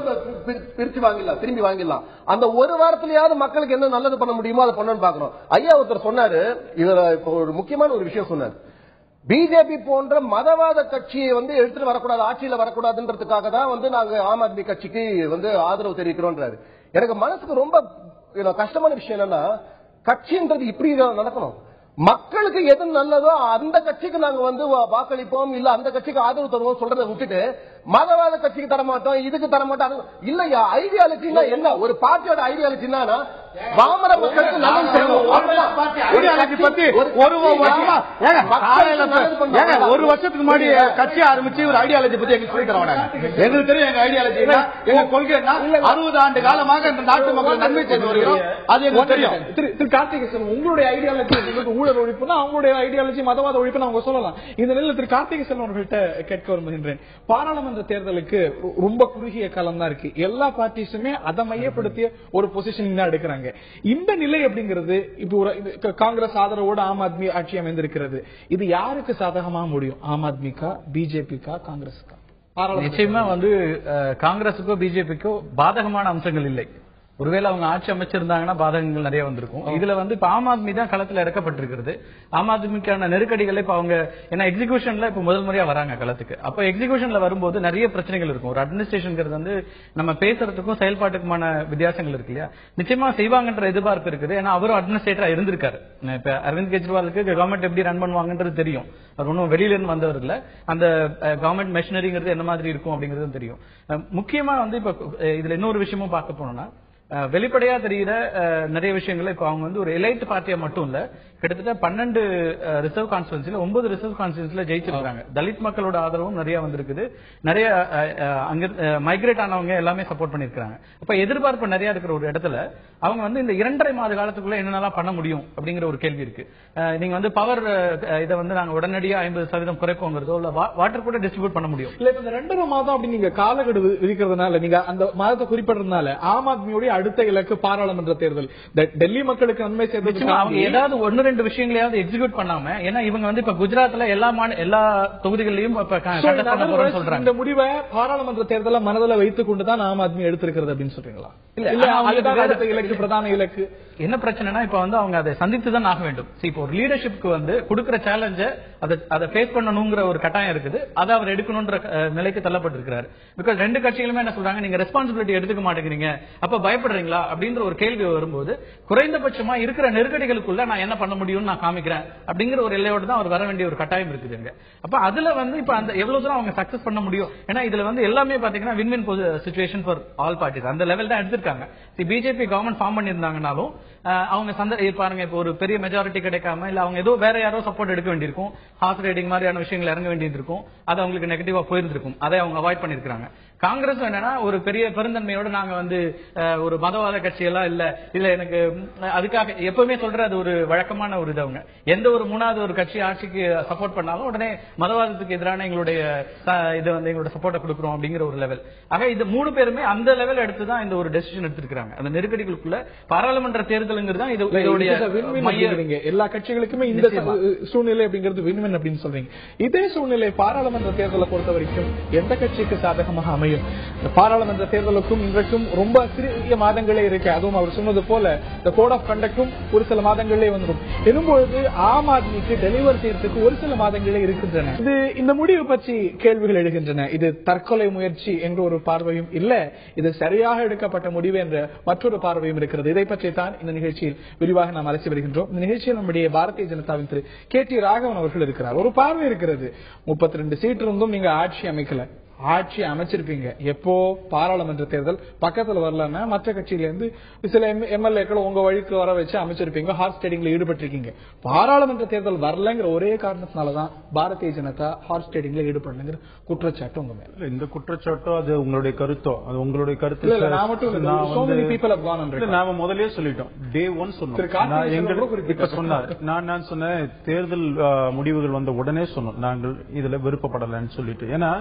பிரிச்சு வாங்கிடலாம், திரும்பி வாங்கிடலாம். அந்த 1 வாரத்திலயாவது மக்களுக்கு என்ன நல்லது பண்ண முடியுமோ அதை பண்ணணும்னு பாக்கணும். ஐயா ஒருத்தர் சொன்னாரு, இதுல ஒரு முக்கியமான ஒரு விஷயம் சொன்னாரு. பிஜேபி போன்ற மதவாத கட்சியை வந்து எடுத்துட்டு வரக்கூடாது, ஆட்சியில வரக்கூடாதுன்றதுக்காக தான் வந்து நாங்க ஆம் ஆத்மி கட்சிக்கு வந்து ஆதரவு தெரிவிக்கிறோம்ன்றாரு. எனக்கு மனசுக்கு ரொம்ப கஷ்டமான விஷயம் என்னன்னா, கட்சின்றது இப்படி நடக்கணும். மக்களுக்கு எது நல்லதோ அந்த கட்சிக்கு நாங்க வந்து வாக்களிப்போம், இல்ல அந்த கட்சிக்கு ஆதரவு தருவோம் சொல்றதை விட்டுட்டு மதவாத கட்சிக்கு தரமாட்டோம், இதுக்கு தரமாட்டோம் இல்லையா? ஐடியாலஜினா என்ன? ஒரு பார்ட்டியோட ஐடியாலஜினா பாமர மக்களுக்கு நல்லது செய்யணும். ஒரு வருஷத்துக்கு முன்னாடி கட்சி ஆரம்பிச்சு ஒரு ஐடியாலஜி பத்தி எங்களுக்கு சொல்லி தர எங்களுக்கு தெரியும். எங்க ஐடியாலஜி எங்க கொள்கை 60 ஆண்டு காலமாக இந்த நாட்டு மக்கள் நன்மை செய்து வருகிறோம், அது எங்களுக்கு தெரியும். திரு கார்த்திகேசன், உங்களுடைய ஐடியாலஜி ஊழல் ஒழிப்புனா அவங்களுடைய ஐடியாலஜி மதவாத ஒழிப்புன்னு அவங்க சொல்லலாம். இந்த நிலையில் திரு கார்த்திகேசன் அவர்கள்ட்ட கேட்க விரும்புகின்றேன். பாராளுமன்ற தேர்தலுக்கு ரொம்ப குறுகிய காலம் தான் இருக்கு. எல்லா பார்ட்டிஸுமே அதை மையப்படுத்திய ஒரு பொசிஷன் தான் எடுக்கிறாங்க. இந்த நிலை அப்படிங்கிறது இப்போ காங்கிரஸ் ஆதரவோடு ஆம் ஆத்மி ஆட்சி அமைந்திருக்கிறது. இது யாருக்கு சாதகமா முடியும்? ஆம் ஆத்மிக்கா, பிஜேபிக்கா, காங்கிரஸுக்கா? நிச்சயமா வந்து காங்கிரஸுக்கோ பிஜேபிக்கோ பாதகமான அம்சங்கள் இல்லை. ஒருவேளை அவங்க ஆட்சி அமைச்சிருந்தாங்கன்னா பாதகங்கள் நிறைய வந்திருக்கும். இதுல வந்து இப்ப ஆம் ஆத்மி தான் களத்துல இறக்கப்பட்டிருக்கிறது. ஆம் ஆத்மிக்கான நெருக்கடிகளை இப்ப அவங்க ஏன்னா எக்ஸிகியூஷன்ல இப்ப முதல் முறையா வராங்க களத்துக்கு. அப்ப எக்ஸிகியூஷன்ல வரும்போது நிறைய பிரச்சனைகள் இருக்கும். ஒரு அட்மினிஸ்ட்ரேஷன் வந்து நம்ம பேசுறதுக்கும் செயல்பாட்டுக்குமான வித்தியாசங்கள் இருக்கு இல்லையா? நிச்சயமா செய்வாங்கன்ற எதிர்பார்ப்பு இருக்குது. ஏன்னா அவரும் அட்மினிஸ்ட்ரேட்டரா இருந்திருக்காரு. இப்ப அரவிந்த் கெஜ்ரிவாலுக்கு கவர்மெண்ட் எப்படி ரன் பண்ணுவாங்கன்றது தெரியும். அவர் ஒன்னும் வெளியில இருந்து வந்தவர் இல்ல. அந்த கவர்மெண்ட் மெஷினரிங்கிறது என்ன மாதிரி இருக்கும் அப்படிங்கறது தெரியும். முக்கியமா வந்து இப்ப இதுல இன்னொரு விஷயமும் பார்க்க போனோம்னா, வெளிப்படையா தெரிகிற நிறைய விஷயங்கள் இப்ப அவங்க வந்து ஒரு எலைட் பார்ட்டியா மட்டும் இல்ல, கிட்டத்தட்ட 12 ரிசர்வ் கான்ஸ்டிட்யூன்சில 9 ரிசர்வ் கான்ஸ்டிட்யூன்சில ஜெயிச்சிருக்காங்க. தலித் மக்களோட ஆதரவும் நிறைய வந்திருக்குது. நிறைய அங்க மைக்ரேட் ஆனவங்க எல்லாமே சப்போர்ட் பண்ணிருக்காங்க. அப்ப எதிர்பார்ப்பு நிறைய இருக்கிற ஒரு இடத்துல அவங்க வந்து இந்த 2.5 மாத காலத்துக்குள்ள என்னென்னலாம் பண்ண முடியும் அப்படிங்கிற ஒரு கேள்வி இருக்கு. நீங்க வந்து பவர் இதை வந்து நாங்க உடனடியா 50% குறைப்போங்கிறதோ இல்ல வாட்டர் கூட டிஸ்ட்ரிபியூட் பண்ண முடியும் இல்ல. இப்ப இந்த 2.5 மாதம் அப்படி நீங்க காலக்கெடு விதிக்கிறதுனால, நீங்க அந்த மாதத்தை குறிப்பிடுறதுனால ஆம் ஆத்மியோட அடுத்த இலக்கு பாராளுமன்ற தேர்தல். டெல்லி மக்களுக்கு நன்மை செய்வது அவங்க ஏதாவது 1-2 விஷயங்களையாவது எக்ஸிக்யூட் பண்ணாம, ஏன்னா இவங்க வந்து இப்ப குஜராத்ல எல்லா தொகுதிகளிலும் சொல்றாங்க. இந்த முடிவை பாராளுமன்ற தேர்தலை மனதில் வைத்துக் கொண்டுதான் ஆம் ஆத்மி எடுத்திருக்கிறது அப்படின்னு சொல்றீங்களா? இல்ல அடுத்த இலக்கு பிரதான இலக்கு என்ன பிரச்சனைனா இப்ப வந்து அவங்க அதை சந்தித்து தான் ஆக வேண்டும். இப்போ ஒரு லீடர்ஷிப்க்கு வந்து கொடுக்கிற சேலஞ்ச அதை ஃபேஸ் பண்ணணுங்கிற ஒரு கட்டாயம் இருக்குது. அதை அவர் எடுக்கணும்ன்ற நிலைக்கு தள்ளப்பட்டிருக்கிறார். பிகாஸ் ரெண்டு கட்சிகளுமே என்ன சொல்றாங்க, நீங்க ரெஸ்பான்சிபிலிட்டி எடுத்துக்க மாட்டேங்கிறீங்க, அப்ப பயப்படுறீங்களா அப்படிங்கிற ஒரு கேள்வி வரும்போது குறைந்தபட்சமா இருக்கிற நெருக்கடிகளுக்குள்ள நான் என்ன பண்ண முடியும்னு நான் காமிக்கிறேன் அப்படிங்கிற ஒரு எல்லையோடு தான் அவர் வர வேண்டிய ஒரு கட்டாயம் இருக்குதுங்க. அப்ப அதுல வந்து இப்ப அந்த எவ்வளவு தூரம் அவங்க சக்சஸ் பண்ண முடியும், ஏன்னா இதுல வந்து எல்லாமே பாத்தீங்கன்னா win win situation for all parties அந்த லெவல் தான் எடுத்திருக்காங்க. பிஜேபி கவர்மெண்ட் ஃபார்ம் பண்ணியிருந்தாங்கனாலும் அவங்க பாருங்க இப்போ ஒரு பெரிய மெஜாரிட்டி கிடைக்காம இல்ல அவங்க ஏதோ வேற யாரோ சப்போர்ட் எடுக்க வேண்டியிருக்கும், ஹார்ஸ் ரைடிங் மாதிரியான விஷயங்கள் இறங்க வேண்டியிருக்கும், அது அவங்களுக்கு நெகட்டிவா போயிருந்திருக்கும், அதை அவங்க அவாய்ட் பண்ணிருக்காங்க. காங்கிரஸ் என்னன்னா ஒரு பெரிய பெருந்தன்மையோட நாங்க வந்து ஒரு மதவாத கட்சியெல்லாம் இல்ல எனக்கு அதுக்காக எப்பவுமே சொல்ற அது ஒரு வழக்கமான ஒரு இது. அவங்க எந்த ஒரு மூணாவது ஒரு கட்சி ஆட்சிக்கு சப்போர்ட் பண்ணாலும் உடனே மதவாதத்துக்கு எதிரான எங்களுடைய இது வந்து எங்களோட சப்போர்ட்டை கொடுக்குறோம் அப்படிங்கிற ஒரு லெவல். ஆக இது மூணு பேருமே அந்த லெவல் எடுத்துதான் இந்த ஒரு டெசிஷன் எடுத்திருக்காங்க. அந்த நெருக்கடிகளுக்குள்ள பாராளுமன்ற தேர்தலுங்கிறது தான் இதோடைய எல்லா கட்சிகளுக்குமே இந்த சூழ்நிலை அப்படிங்கிறது வின் அப்படின்னு சொல்றீங்க. இதே சூழ்நிலை பாராளுமன்ற தேர்தலை பொறுத்த வரைக்கும் எந்த கட்சிக்கு சாதகமாக அமையும்? பாராளுமன்ற தேர்தலுக்கும் இன்றைக்கும் ரொம்ப சிறிய மாதங்களே இருக்கு. அதுவும் அவர் சொன்னது போல இந்த கோட் ஆஃப் கண்டக்டும் ஒரு சில மாதங்களே வந்துடும் எனும்பொழுது ஆம் ஆத்மிக்கு டெலிவர் செய்யறதுக்கு ஒரு சில மாதங்களே இருக்கின்றன. இது இந்த முடிவு பற்றி கேள்விகள் எழுகின்றன. இது தற்கொலை முயற்சி என்ற ஒரு பார்வையும் இல்ல, இது சரியாக எடுக்கப்பட்ட முடிவு என்ற மற்றொரு பார்வையும் இருக்கிறது. இதை பற்றி தான் இந்த நிகழ்ச்சியில் விரிவாக நாம் அலசி வருகின்றோம். இந்த நிகழ்ச்சியில் நம்முடைய பாரதிய ஜனதாவின் திரு KT ராகவன் அவர்கள் இருக்கிறார். ஒரு பார்வை இருக்கிறது, 32 சீட் இருந்தும் நீங்க ஆட்சி அமைக்கல. ஆட்சி அமைச்சிருப்பீங்க எப்போ? பாராளுமன்ற தேர்தல் பக்கத்துல வரலன்னா மற்ற கட்சியில இருந்து சில எம்எல்ஏக்கள் உங்க வழிக்கு வர வச்சு அமைச்சிருப்பீங்க, ஹார்ஸ் ட்ரேடிங்ல ஈடுபட்டிருக்கீங்க. பாராளுமன்ற தேர்தல் வரலங்கிற ஒரே காரணத்தினாலதான் பாரதிய ஜனதா ஹார்ஸ் ட்ரேடிங்ல ஈடுபடலங்கிற குற்றச்சாட்டு உங்க மேல. இந்த குற்றச்சாட்டோ அது உங்களுடைய கருத்தோ, அது உங்களுடைய கருத்து இல்ல. நான் மட்டும் நாம முதலே சொல்லிட்டோம், டே 1 சொன்னார். நான் சொன்னேன் தேர்தல் முடிவுகள் வந்த உடனே சொன்னோம் நாங்கள் இதுல விருப்பப்படலன்னு சொல்லிட்டு. ஏன்னா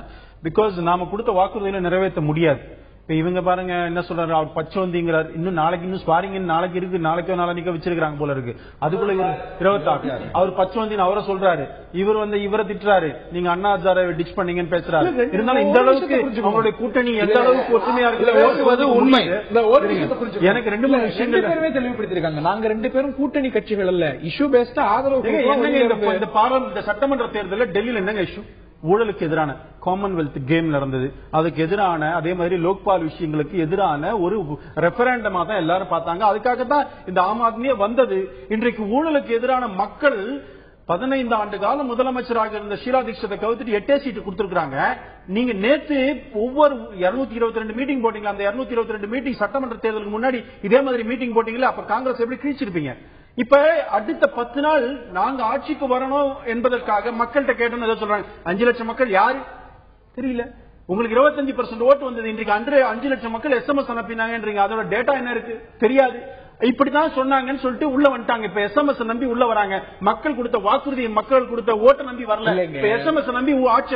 பிகாஸ் நாம கொடுத்த வாக்குறுதிகளை நிறைவேற்ற முடியாது. இப்ப இவங்க பாருங்க என்ன சொல்றாரு, அவர் பச்சோந்திங்கிறார். இன்னும் நாளைக்கு இன்னும் ஸ்பாரிங் நாளைக்கு இருக்கு, நாளைக்கோ நாளைக்கோ வச்சிருக்காங்க போல இருக்கு. அதுக்குள்ள இவர் 26 அவர் பச்சோந்தின்னு அவரை சொல்றாரு. இவர் வந்து இவரை திட்டுறாரு, நீங்க அண்ணா ஹசாரை டிச் பண்ணீங்கன்னு பேசுறாரு. இருந்தாலும் இந்த அளவுக்கு அவங்களுடைய கூட்டணி எந்த அளவுக்கு ஒற்றுமையா இருக்கு உண்மை. எனக்கு 2-3 விஷயங்கள் தெளிவுபடுத்திருக்காங்க. நாங்க 2 பேரும் கூட்டணி கட்சிகள் அல்ல, இஷ்யூ பேஸ்டா ஆதரவு. இந்த பாராளுமன்ற சட்டமன்ற தேர்தலில் டெல்லியில் என்னங்க இஷ்யூ? ஊழலுக்கு எதிரான காமன்வெல்த் கேம் நடந்தது, அதுக்கு எதிரான அதே மாதிரி லோக்பால் விஷயங்களுக்கு எதிரான ஒரு ரெஃபரண்டமா தான் எல்லாரும் பார்த்தாங்க. அதுக்காகத்தான் இந்த ஆம் ஆத்மியே வந்தது. இன்றைக்கு ஊழலுக்கு எதிரான மக்கள் 15 ஆண்டு காலம் முதலமைச்சராக இருந்த ஷீலா தீட்சித்தை கவுத்துட்டு 8 சீட்டு கொடுத்திருக்காங்க. நீங்க நேத்து ஒவ்வொரு 222 மீட்டிங் போட்டீங்களா? அந்த 222 மீட்டிங் சட்டமன்ற தேர்தலுக்கு முன்னாடி இதே மாதிரி மீட்டிங் போட்டீங்களா? அப்ப காங்கிரஸ் எப்படி கிழிச்சிருப்பீங்க? இப்ப அடுத்த 10 நாள் நாங்க ஆட்சிக்கு வரணும் என்பதற்காக மக்கள்கிட்ட கேட்டோம்னு ஏதோ சொல்றாங்க. 5 லட்சம் மக்கள் யாரு தெரியல. உங்களுக்கு 25% ஓட்டு வந்தது. இன்றைக்கு 5 லட்சம் மக்கள் SMS அனுப்பினாங்கன்றீங்க. அதோட டேட்டா என்ன இருக்கு தெரியாது. இப்படிதான் சொன்னாங்கன்னு சொல்லிட்டு உள்ள வந்துட்டாங்க. இப்ப SMS நம்பி உள்ள வராங்க. மக்கள் கொடுத்த வாக்குறுதி, மக்கள் கொடுத்த ஓட்டை நம்பி வரல. இப்ப SMS நம்பி ஆட்சி.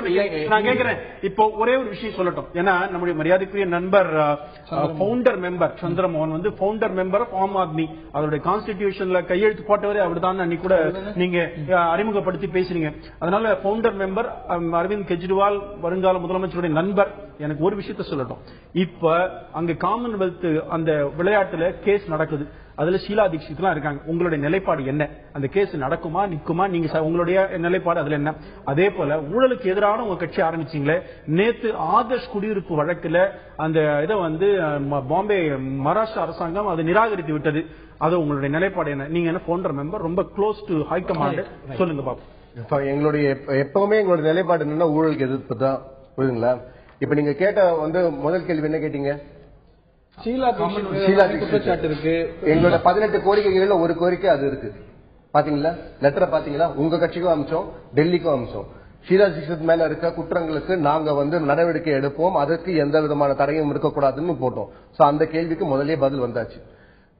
நான் கேட்கிறேன், இப்போ ஒரே ஒரு விஷயம் சொல்லட்டும். ஏன்னா நம்முடைய மரியாதைக்குரிய நண்பர் பவுண்டர் மெம்பர் சந்திரமோகன் வந்து founder member of Aam Aadmi, அவருடைய கான்ஸ்டிடியூஷன்ல கையெழுத்து போட்டவரே அவர்தான். அன்னைக்கு கூட நீங்க அறிமுகப்படுத்தி பேசுறீங்க. அதனால பவுண்டர் மெம்பர் அரவிந்த் கெஜ்ரிவால் வருங்கால முதலமைச்சருடைய நண்பர். எனக்கு ஒரு விஷயத்த சொல்லட்டும். இப்ப அங்க காமன்வெல்த் அந்த விளையாட்டுல கேஸ் நடக்குது. அதுல ஷீலா தீட்சித் இருக்காங்க. உங்களுடைய நிலைப்பாடு என்ன? அந்த கேஸ் நடக்குமா நிக்குமா? நீங்க உங்களுடைய நிலைப்பாடு அதுல என்ன? அதே போல ஊழலுக்கு எதிரான உங்க கட்சி ஆரம்பிச்சீங்களே, நேத்து ஆதர்ஷ் குடியிருப்பு வழக்குல அந்த இதை வந்து பாம்பே மகாராஷ்டிரா அரசாங்கம் அதை நிராகரித்து விட்டது. அது உங்களுடைய நிலைப்பாடு என்ன? நீங்க என்ன பவுண்டர் மெம்பர், ரொம்ப க்ளோஸ் டு ஹை கமாண்ட், சொல்லுங்க பாப்போம். எங்களுடைய எப்பவுமே எங்களுடைய நிலைப்பாடு என்னன்னா ஊழலுக்கு எதிர்ப்பு தான். புரியுதுங்களா? இப்ப நீங்க கேட்ட வந்து முதல் கேள்வி என்ன கேட்டீங்க? குற்றச்சாட்டு இருக்கு. எங்களோட 18 கோரிக்கைகள்ல ஒரு கோரிக்கை அது இருக்கு. பாத்தீங்களா? லெட்டரை பாத்தீங்களா? உங்க கட்சிக்கும் அமிச்சோம், டெல்லிக்கும் அமிச்சோம். ஷீலா தீட்சித் மேல இருக்க குற்றங்களுக்கு நாங்க வந்து நடவடிக்கை எடுப்போம், அதற்கு எந்த விதமான தடையும் இருக்கக்கூடாதுன்னு போட்டோம். சோ அந்த கேள்விக்கு முதலே பதில் வந்தாச்சு.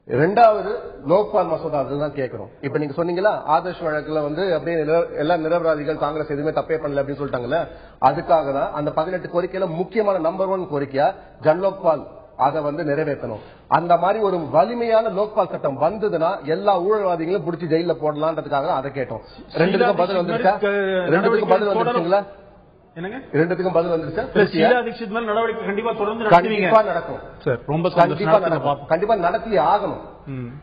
2வது லோக்பால் மசோதா அதுதான் கேட்கிறோம். இப்ப நீங்க சொன்னீங்களா ஆதர்ஷ் வழக்குல வந்து அப்படியே எல்லா நிரபராதிகள் காங்கிரஸ் எதுவுமே தப்பே பண்ணல அப்படின்னு சொல்லிட்டாங்கல்ல, அதுக்காக தான் அந்த 18 கோரிக்கையில முக்கியமான நம்பர் 1 கோரிக்கையா ஜன்லோக்பால் அதை வந்து நிறைவேற்றணும். அந்த மாதிரி ஒரு வலிமையான லோக்பால் சட்டம் வந்ததுன்னா எல்லா ஊழல்வாதிகளும் பிடிச்சி ஜெயில போடலான்றதுக்காக அதை கேட்டோம். 2க்கும் பதில் வந்துருச்சா? 2க்கும் பதில் வந்துருச்சுங்களா? என்னங்க 2க்கும் பதில் வந்துருச்சா? ஷீலா தீட்சித் மேல நடவடிக்கை கண்டிப்பா தொடர்ந்து கண்டிப்பா நடக்கும். ரொம்ப கண்டிப்பா நடத்தி ஆகணும்.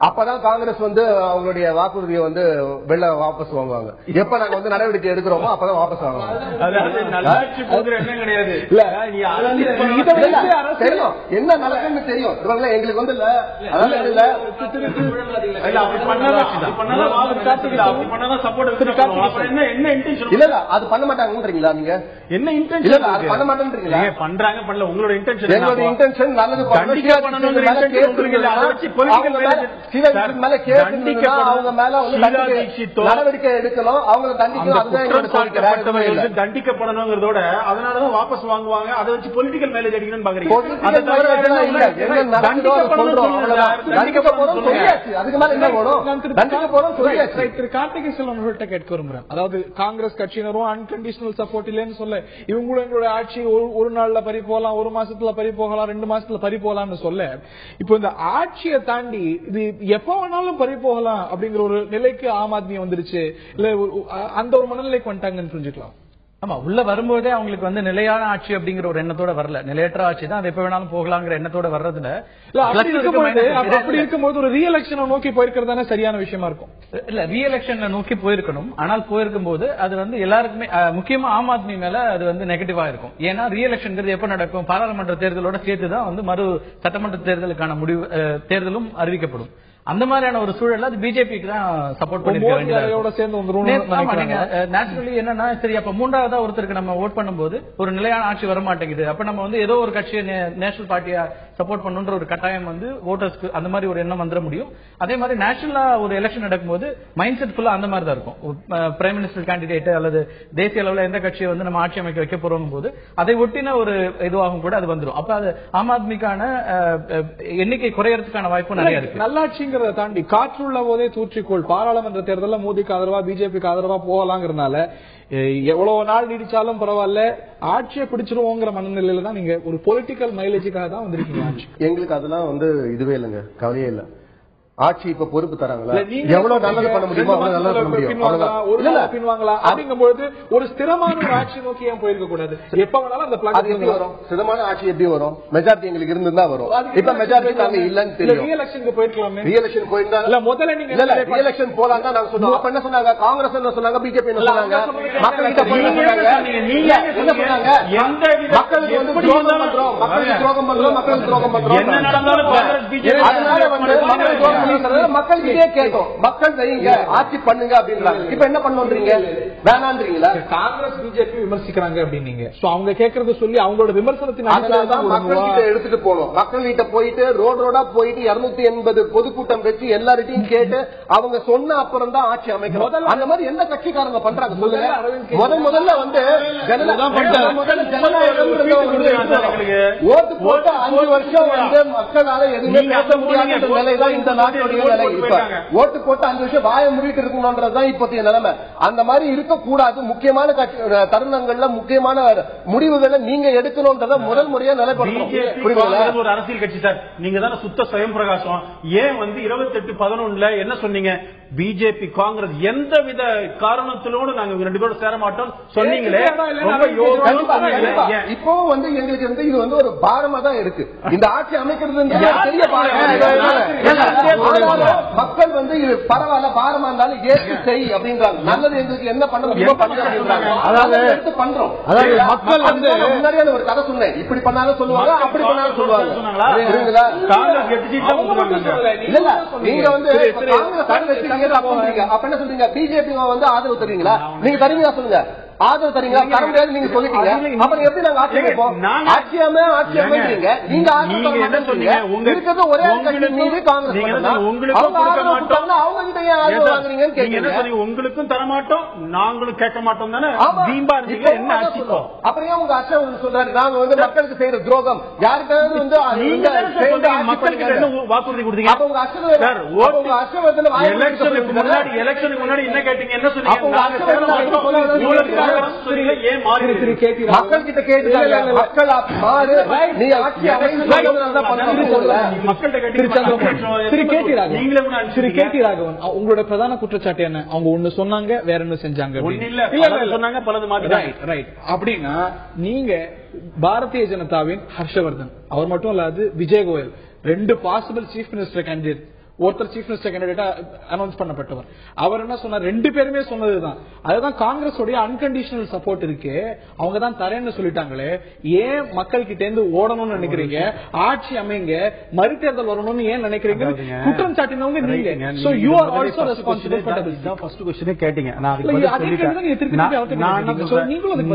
அப்பதான் காங்கிரஸ் வந்து அவங்களுடைய வாக்குறுதியை வந்து வெளில வாபஸ் வாங்குவாங்க. எப்ப நாங்க வந்து நடவடிக்கை எடுக்கிறோமோ அப்பதான் வாபஸ் வாங்குவாங்க. தெரியும் என்ன நடக்குன்னு தெரியும். எங்களுக்கு வந்து இல்ல அது பண்ண மாட்டாங்கன்றீங்களா? நீங்க என்ன இன்டென்ஷன் பண்ண மாட்டேன்றீங்களா? பண்றாங்க பண்ணல. உங்களோட இன்டென்ஷன் எங்களோட இன்டென்ஷன் நல்லது அவங்க மேல நடவடிக்கை எடுக்கணும், அவங்க தண்டிக்கப்படணுங்கிறதோட அதனாலதான் வாபஸ் வாங்குவாங்க. அதை வச்சு பொலிட்டிக்கல் மேலேஜ் அடிக்கணும்னு பாக்குறீங்க. கார்த்திகை செல்வன் கேட்க விரும்புறேன். அதாவது காங்கிரஸ் கட்சியினரும் அன்கண்டிஷனல் சப்போர்ட் இல்லைன்னு சொல்ல, இவங்களும் எங்களுடைய ஆட்சி ஒரு நாள்ல பறி போகலாம், ஒரு மாசத்துல பறி போகலாம், 2 மாசத்துல பறி போகலாம்னு சொல்ல, இப்போ இந்த ஆட்சியை தாண்டி இது எப்ப வேணாலும் பறி போகலாம் அப்படிங்கிற ஒரு நிலைக்கு ஆம் ஆத்மி வந்துருச்சு. இல்ல அந்த ஒரு மனநிலைக்கு வந்துட்டாங்கன்னு புரிஞ்சுக்கலாம். ஆமா, உள்ள வரும்போதே அவங்களுக்கு வந்து நிலையான ஆட்சி அப்படிங்கிற ஒரு எண்ணத்தோட வரல. நிலையற்ற ஆட்சி தான், அது எப்ப வேணாலும் போகலாங்கிற எண்ணத்தோட வர்றதுல அப்படி இருக்கும்போது ஒரு ரீஎலெக்ஷனை நோக்கி போயிருக்கிறதானே சரியான விஷயமா இருக்கும். இல்ல, ரீஎலெக்ஷனை நோக்கி போயிருக்கணும். ஆனால் போயிருக்கும் போது அது வந்து எல்லாருக்குமே முக்கியமா ஆம் ஆத்மி மேல அது வந்து நெகட்டிவா இருக்கும். ஏன்னா ரீஎலெக்ஷன் எப்ப நடக்கும்? பாராளுமன்ற தேர்தலோட சேர்த்துதான் வந்து மறு சட்டமன்ற தேர்தலுக்கான தேர்தலும் அறிவிக்கப்படும். அந்த மாதிரியான ஒரு சூழல்ல அது பிஜேபிக்கு தான் சப்போர்ட் பண்ணிருக்காங்க. நேச்சுரலி என்னன்னா, சரி அப்ப மூன்றாவதா ஒருத்தருக்கு நம்ம ஓட் பண்ணும்போது ஒரு நிலையான ஆட்சி வர மாட்டேங்குது, அப்ப நம்ம வந்து ஏதோ ஒரு கட்சியை நேஷனல் பார்ட்டியா சப்போர்ட் பண்ணுன்ற ஒரு கட்டாயம் வந்து ஓட்டர்ஸ்க்கு அந்த மாதிரி ஒரு எண்ணம் வந்துட முடியும். அதே மாதிரி நேஷனலா ஒரு எலெக்ஷன் நடக்கும்போது மைண்ட் செட் ஃபுல்லா அந்த மாதிரி தான் இருக்கும். பிரைம் மினிஸ்டர் கேண்டிடேட் அல்லது தேசிய அளவில் எந்த கட்சியை வந்து நம்ம ஆட்சி அமைக்க வைக்க போறோம் போது அதை ஒட்டின ஒரு இதுவாகும் கூட அது வந்துடும். அப்ப அது ஆம் ஆத்மிக்கான எண்ணிக்கை குறையறதுக்கான வாய்ப்பு நிறைய இருக்கு. நல்லாட்சிங்க தாண்டி காற்றுள்ள போதே தூற்றிக்கொள். பாராளுமன்ற தேர்தலில் மோடிக்கு ஆதரவா பிஜேபிக்கு ஆதரவா போகலாங்கிறதுனால எவ்வளவு நாள் நீடிச்சாலும் பரவாயில்ல, ஆட்சியை பிடிச்சிருவோங்கிற மனநிலையில தான் நீங்க ஒரு பொலிட்டிக்கல் மைலேஜுக்காக தான் வந்திருக்கீங்க. எங்களுக்கு அதெல்லாம் வந்து இதுவே இல்லைங்க, கவலையே இல்லை. ஆட்சி இப்ப பொறுப்பு தராங்களா, எவ்வளவு நல்லது பண்ண முடியுமோ அவ்வளவு நல்லது பண்ண முடியும். பின்வாங்களா அப்படிங்கும்போது ஒரு ஸ்திரமான ஒரு ஆட்சி நோக்கி ஏன் போயிருக்க கூடாது? எப்ப வேணாலும் அந்த பிளான் எப்படி வரும்? ஸ்திரமான ஆட்சி எப்படி வரும்? மெஜாரிட்டி எங்களுக்கு இருந்தா வரும். இப்ப மெஜாரிட்டி நாங்க இல்லன்னு தெரியும். ரீஎலெக்ஷனுக்கு போயிருக்கலாமே. ரீஎலெக்ஷன் போயிருந்தா இல்ல முதல்ல நீங்க ரீஎலெக்ஷன் போலாம் தான் நாங்க சொன்னோம். அப்ப என்ன சொன்னாங்க? காங்கிரஸ் என்ன சொன்னாங்க, பிஜேபி என்ன சொன்னாங்க? மக்கள்கிட்ட போய் என்ன சொன்னாங்க? மக்களுக்கு வந்து துரோகம் பண்றோம், மக்களுக்கு துரோகம் பண்றோம், மக்களுக்கு துரோகம் பண்றோம். என்ன நடந்தாலும் அதனால வந்து மக்கள் கிட்டே கேட்டோம், மக்கள் செய்யுங்க, ஆட்சி பண்ணுங்க அப்படின்றாங்க. இப்ப என்ன பண்ணுவீங்க? வேணான்றீங்களா? காங்கிரஸ் பிஜேபி விமர்சிக்கிறாங்க அப்படின்னீங்க. அவங்க கேட்கறத சொல்லி அவங்களோட விமர்சனத்தின் மக்கள் கிட்ட எடுத்துட்டு போனோம். மக்கள் கிட்ட போயிட்டு ரோடா போயிட்டு 280 பொதுக்கூட்டம் வச்சு எல்லார்ட்டையும் கேட்டு அவங்க சொன்ன அப்புறம் தான் ஆட்சி அமைக்கணும். அந்த மாதிரி எந்த கட்சிக்காரங்க பண்றாங்க சொல்லுங்க? முதல்ல வந்து ஓட்டு போட்டு 5 வருஷம் வந்து மக்களால எதுவுமே பேச முடியாத நிலைதான் இந்த நாட்டுடைய நிலை. இப்ப ஓட்டு போட்டு 5 வருஷம் வாய மூடிட்டு இருக்கணும்ன்றதுதான் இப்போதைய நிலைமை. அந்த மாதிரி இருக்கக்கூடாது. முக்கியமான தருணங்கள்ல முக்கியமான முடிவுகளை நீங்க எடுக்கணும்ன்றத முதல் முறையா நிலைப்படுத்தணும். ஒரு அரசியல் கட்சி சார், நீங்க தானே சுத்த சுயம் பிரகாசம். ஏன் வந்து 28-11 என்ன சொன்னீங்க? பிஜேபி காங்கிரஸ் எந்தவித காரணத்திலோடு நாங்க 2 பேரும் சேர மாட்டோம் சொன்னீங்களே. இப்போ வந்து எங்களுக்கு வந்து இது வந்து ஒரு பாரமா தான் இருக்கு. இந்த ஆட்சி அமைக்கிறது பெரிய பாரம். மக்கள் வந்து இது பரவாயில்ல, பாரமா இருந்தாலும் ஏற்று செய் அப்படின்றாங்க. நல்லது எங்களுக்கு என்ன பண்ண முடியுமோ பண்ணுறாங்க. அதாவது எடுத்து பண்றோம். அதாவது மக்கள் வந்து முன்னாடியே ஒரு கதை சொன்னேன், இப்படி பண்ணாலும் சொல்லுவாங்க, அப்படி பண்ணாலும் சொல்லுவாங்க. இல்ல நீங்க வந்து அப்ப என்ன சொல்றீங்க? பிஜேபி வந்து ஆதரவு தருவீங்களா? நீங்க தருவீங்களா சொல்லுங்க. ஆதரவு தரீங்களா? தர முடியாது நீங்க சொல்லிட்டீங்க. அப்புறம் எப்படி நாங்க ஆட்சி அமைப்போம்? ஆட்சி அமைக்கிறீங்க. நீங்க என்ன சொன்னீங்க? இருக்கிறது ஒரே கட்சி மீது காங்கிரஸ். அவங்க கிட்ட ஆதரவு வாங்குறீங்கன்னு கேட்கறீங்க. உங்களுக்கும் தர மாட்டோம், நாங்களும் கேட்க மாட்டோம் தானே. என்ன ஆட்சிப்போம்? அப்புறம் உங்க அச்சம் சொல்றாரு நாங்க வந்து மக்களுக்கு செய்யற துரோகம். யாருக்காவது வந்து மக்களுக்கு வாக்குறுதி கொடுத்தீங்க. அப்ப உங்க அச்சம் எலெக்ஷனுக்கு முன்னாடி என்ன கேட்டீங்க? என்ன சொன்னீங்க? மக்கள் கிட்ட கேட்டுருக்காங்க. மக்கள் மாறு, நீ ஆட்சி உங்களோட பிரதான குற்றச்சாட்டு என்ன? அவங்க ஒண்ணு சொன்னாங்க, வேற ஒண்ணு செஞ்சாங்க. சொன்னாங்க பலது மாதிரி. அப்படின்னா நீங்க பாரதிய ஜனதாவின் ஹர்ஷவர்தன், அவர் மட்டும் இல்லாது Vijay Goyal, 2 possible chief minister candidate ஒருத்தர் சீஃப் மினிஸ்டர் கேண்டிடேட்டா அனௌன்ஸ் பண்ணப்பட்டவர். அவர் என்ன சொன்னார், 2 பேருமே சொன்னதுதான், அதுதான் காங்கிரஸ் உடைய அன்கண்டிஷனல் சப்போர்ட் இருக்கு, அவங்க தான் தரேன்னு சொல்லிட்டாங்களே, ஏன் மக்கள் கிட்ட இருந்து ஓடணும்னு நினைக்கிறீங்க, ஆட்சி அமைங்க, மறுதேர்தல் வரணும்னு ஏன் நினைக்கிறீங்க குற்றம் சாட்டினவங்க நீங்க. So you are also responsible for that. First question கேட்டீங்க,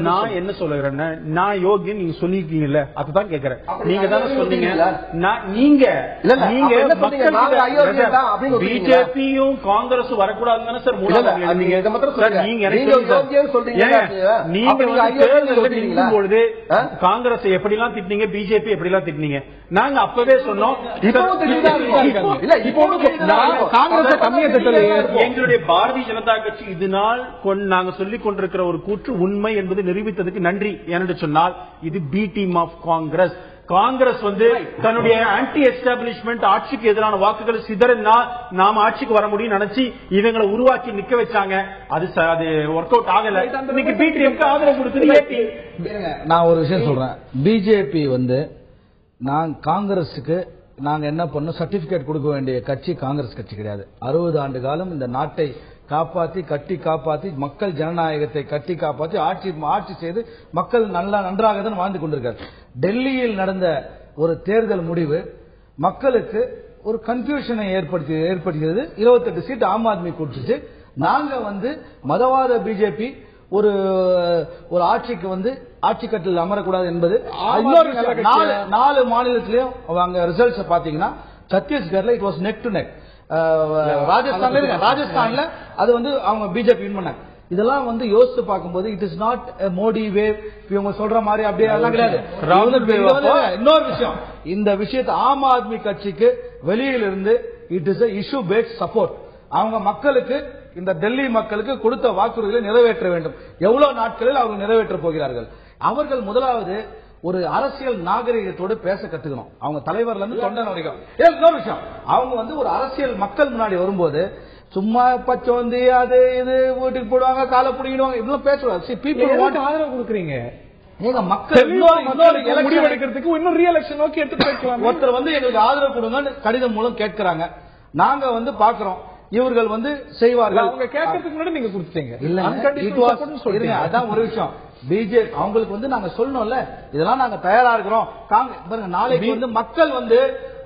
நான் என்ன சொல்றேன்னா, நான் யோகியன் நீங்க சொல்லிருக்கீங்கல்ல, அதுதான் கேக்குறேன். நீங்க தானே சொன்னீங்க, நீங்க பிஜேபியும் காங்கிரஸும் வரக்கூடாதுன்னு தானே சார் நீங்க பொழுது காங்கிரஸ் எப்படி எல்லாம் திட்டினீங்க, பிஜேபி எப்படி எல்லாம் திட்டினீங்க, நாங்க அப்பவே சொன்னோம். எங்களுடைய பாரதிய ஜனதா கட்சி இதனால் நாங்க சொல்லிக் கொண்டிருக்கிற ஒரு கூற்று உண்மை என்பது நிரூபித்ததுக்கு நன்றி. என்று சொன்னால் இது B team of Congress. Congress வந்து தன்னுடைய ஆன்டி எஸ்டாபிளிஷ்மெண்ட் ஆட்சிக்கு எதிரான வாக்குகள் சிதறினா நாம ஆட்சிக்கு வர முடியும் நினைச்சு இவங்களை உருவாக்கி நிக்க வச்சாங்க. அது ஒர்க் அவுட் ஆகல. இன்னைக்கு பி டீமுக்கு ஆதரவு கொடுத்து நான் ஒரு விஷயம் சொல்றேன். பிஜேபி வந்து காங்கிரஸுக்கு நாங்க என்ன பண்ணோம், சர்டிபிகேட் கொடுக்க வேண்டிய கட்சி காங்கிரஸ் கட்சி கிடையாது. 60 ஆண்டு காலம் இந்த நாட்டை காப்பாற்றி கட்டி காப்பாற்றி மக்கள் ஜனநாயகத்தை கட்டி காப்பாற்றி ஆட்சி செய்து மக்கள் நன்றாக தான் வாழ்ந்து கொண்டிருக்கார். டெல்லியில் நடந்த ஒரு தேர்தல் முடிவு மக்களுக்கு ஒரு கன்ஃபியூஷனை ஏற்படுத்தியது. 28 சீட் ஆம் ஆத்மி கொடுத்துச்சு. நாங்க வந்து மதவாத பிஜேபி ஒரு ஆட்சிக்கு வந்து ஆட்சி கட்டில் அமரக்கூடாது என்பது 4 மாநிலத்திலையும் அங்க ரிசல்ட்ஸ் பாத்தீங்கன்னா, சத்தீஸ்கர்ல it was neck to neck, ராஜஸ்தான்ல அது வந்து அவங்க பிஜேபி வின் பண்ணாங்க. இதெல்லாம் வந்து யோசித்து பார்க்கும்போது it is not Modi wave இவங்க சொல்ற மாதிரி அப்படியே எல்லாம் கிடையாது. இன்னொரு விஷயம், இந்த விஷயத்தை ஆம் ஆத்மி கட்சிக்கு வெளியிலிருந்து it is issue based support. அவங்க மக்களுக்கு, இந்த டெல்லி மக்களுக்கு கொடுத்த வாக்குறுதிகளை நிறைவேற்ற வேண்டும். எவ்வளவு நாட்களில் அவங்க நிறைவேற்ற போகிறார்கள். அவர்கள் முதலாவது ஒரு அரசியல் நாகரிகத்தோடு பேச கத்துக்கணும். அவங்க தலைவர்ல இருந்து தொண்டன் வரைக்கும். இன்னொரு விஷயம், அவங்க வந்து ஒரு அரசியல் மக்கள் முன்னாடி வரும்போது சும்மா பச்சோந்தி அது இது வீட்டுக்கு போடுவாங்க, காலை பிடிக்கிடுவாங்க, இதெல்லாம் பேசுவாங்க. பீப்புள் ஆதரவு கொடுக்குறீங்க. ஒருத்தர் வந்து எங்களுக்கு ஆதரவு கொடுங்க கடிதம் மூலம் கேட்கிறாங்க. நாங்க வந்து பாக்குறோம், இவர்கள் வந்து செய்வார்கள். அவங்க கேட்கறதுக்கு முன்னாடி நீங்க கொடுத்துட்டீங்க. இல்ல, அதான் ஒரு விஷயம். பிஜேபி அவங்களுக்கு வந்து நாங்க சொல்லணும்ல, இதெல்லாம் நாங்க தயாரா இருக்கிறோம். பாருங்க, நாளைக்கு வந்து மக்கள் வந்து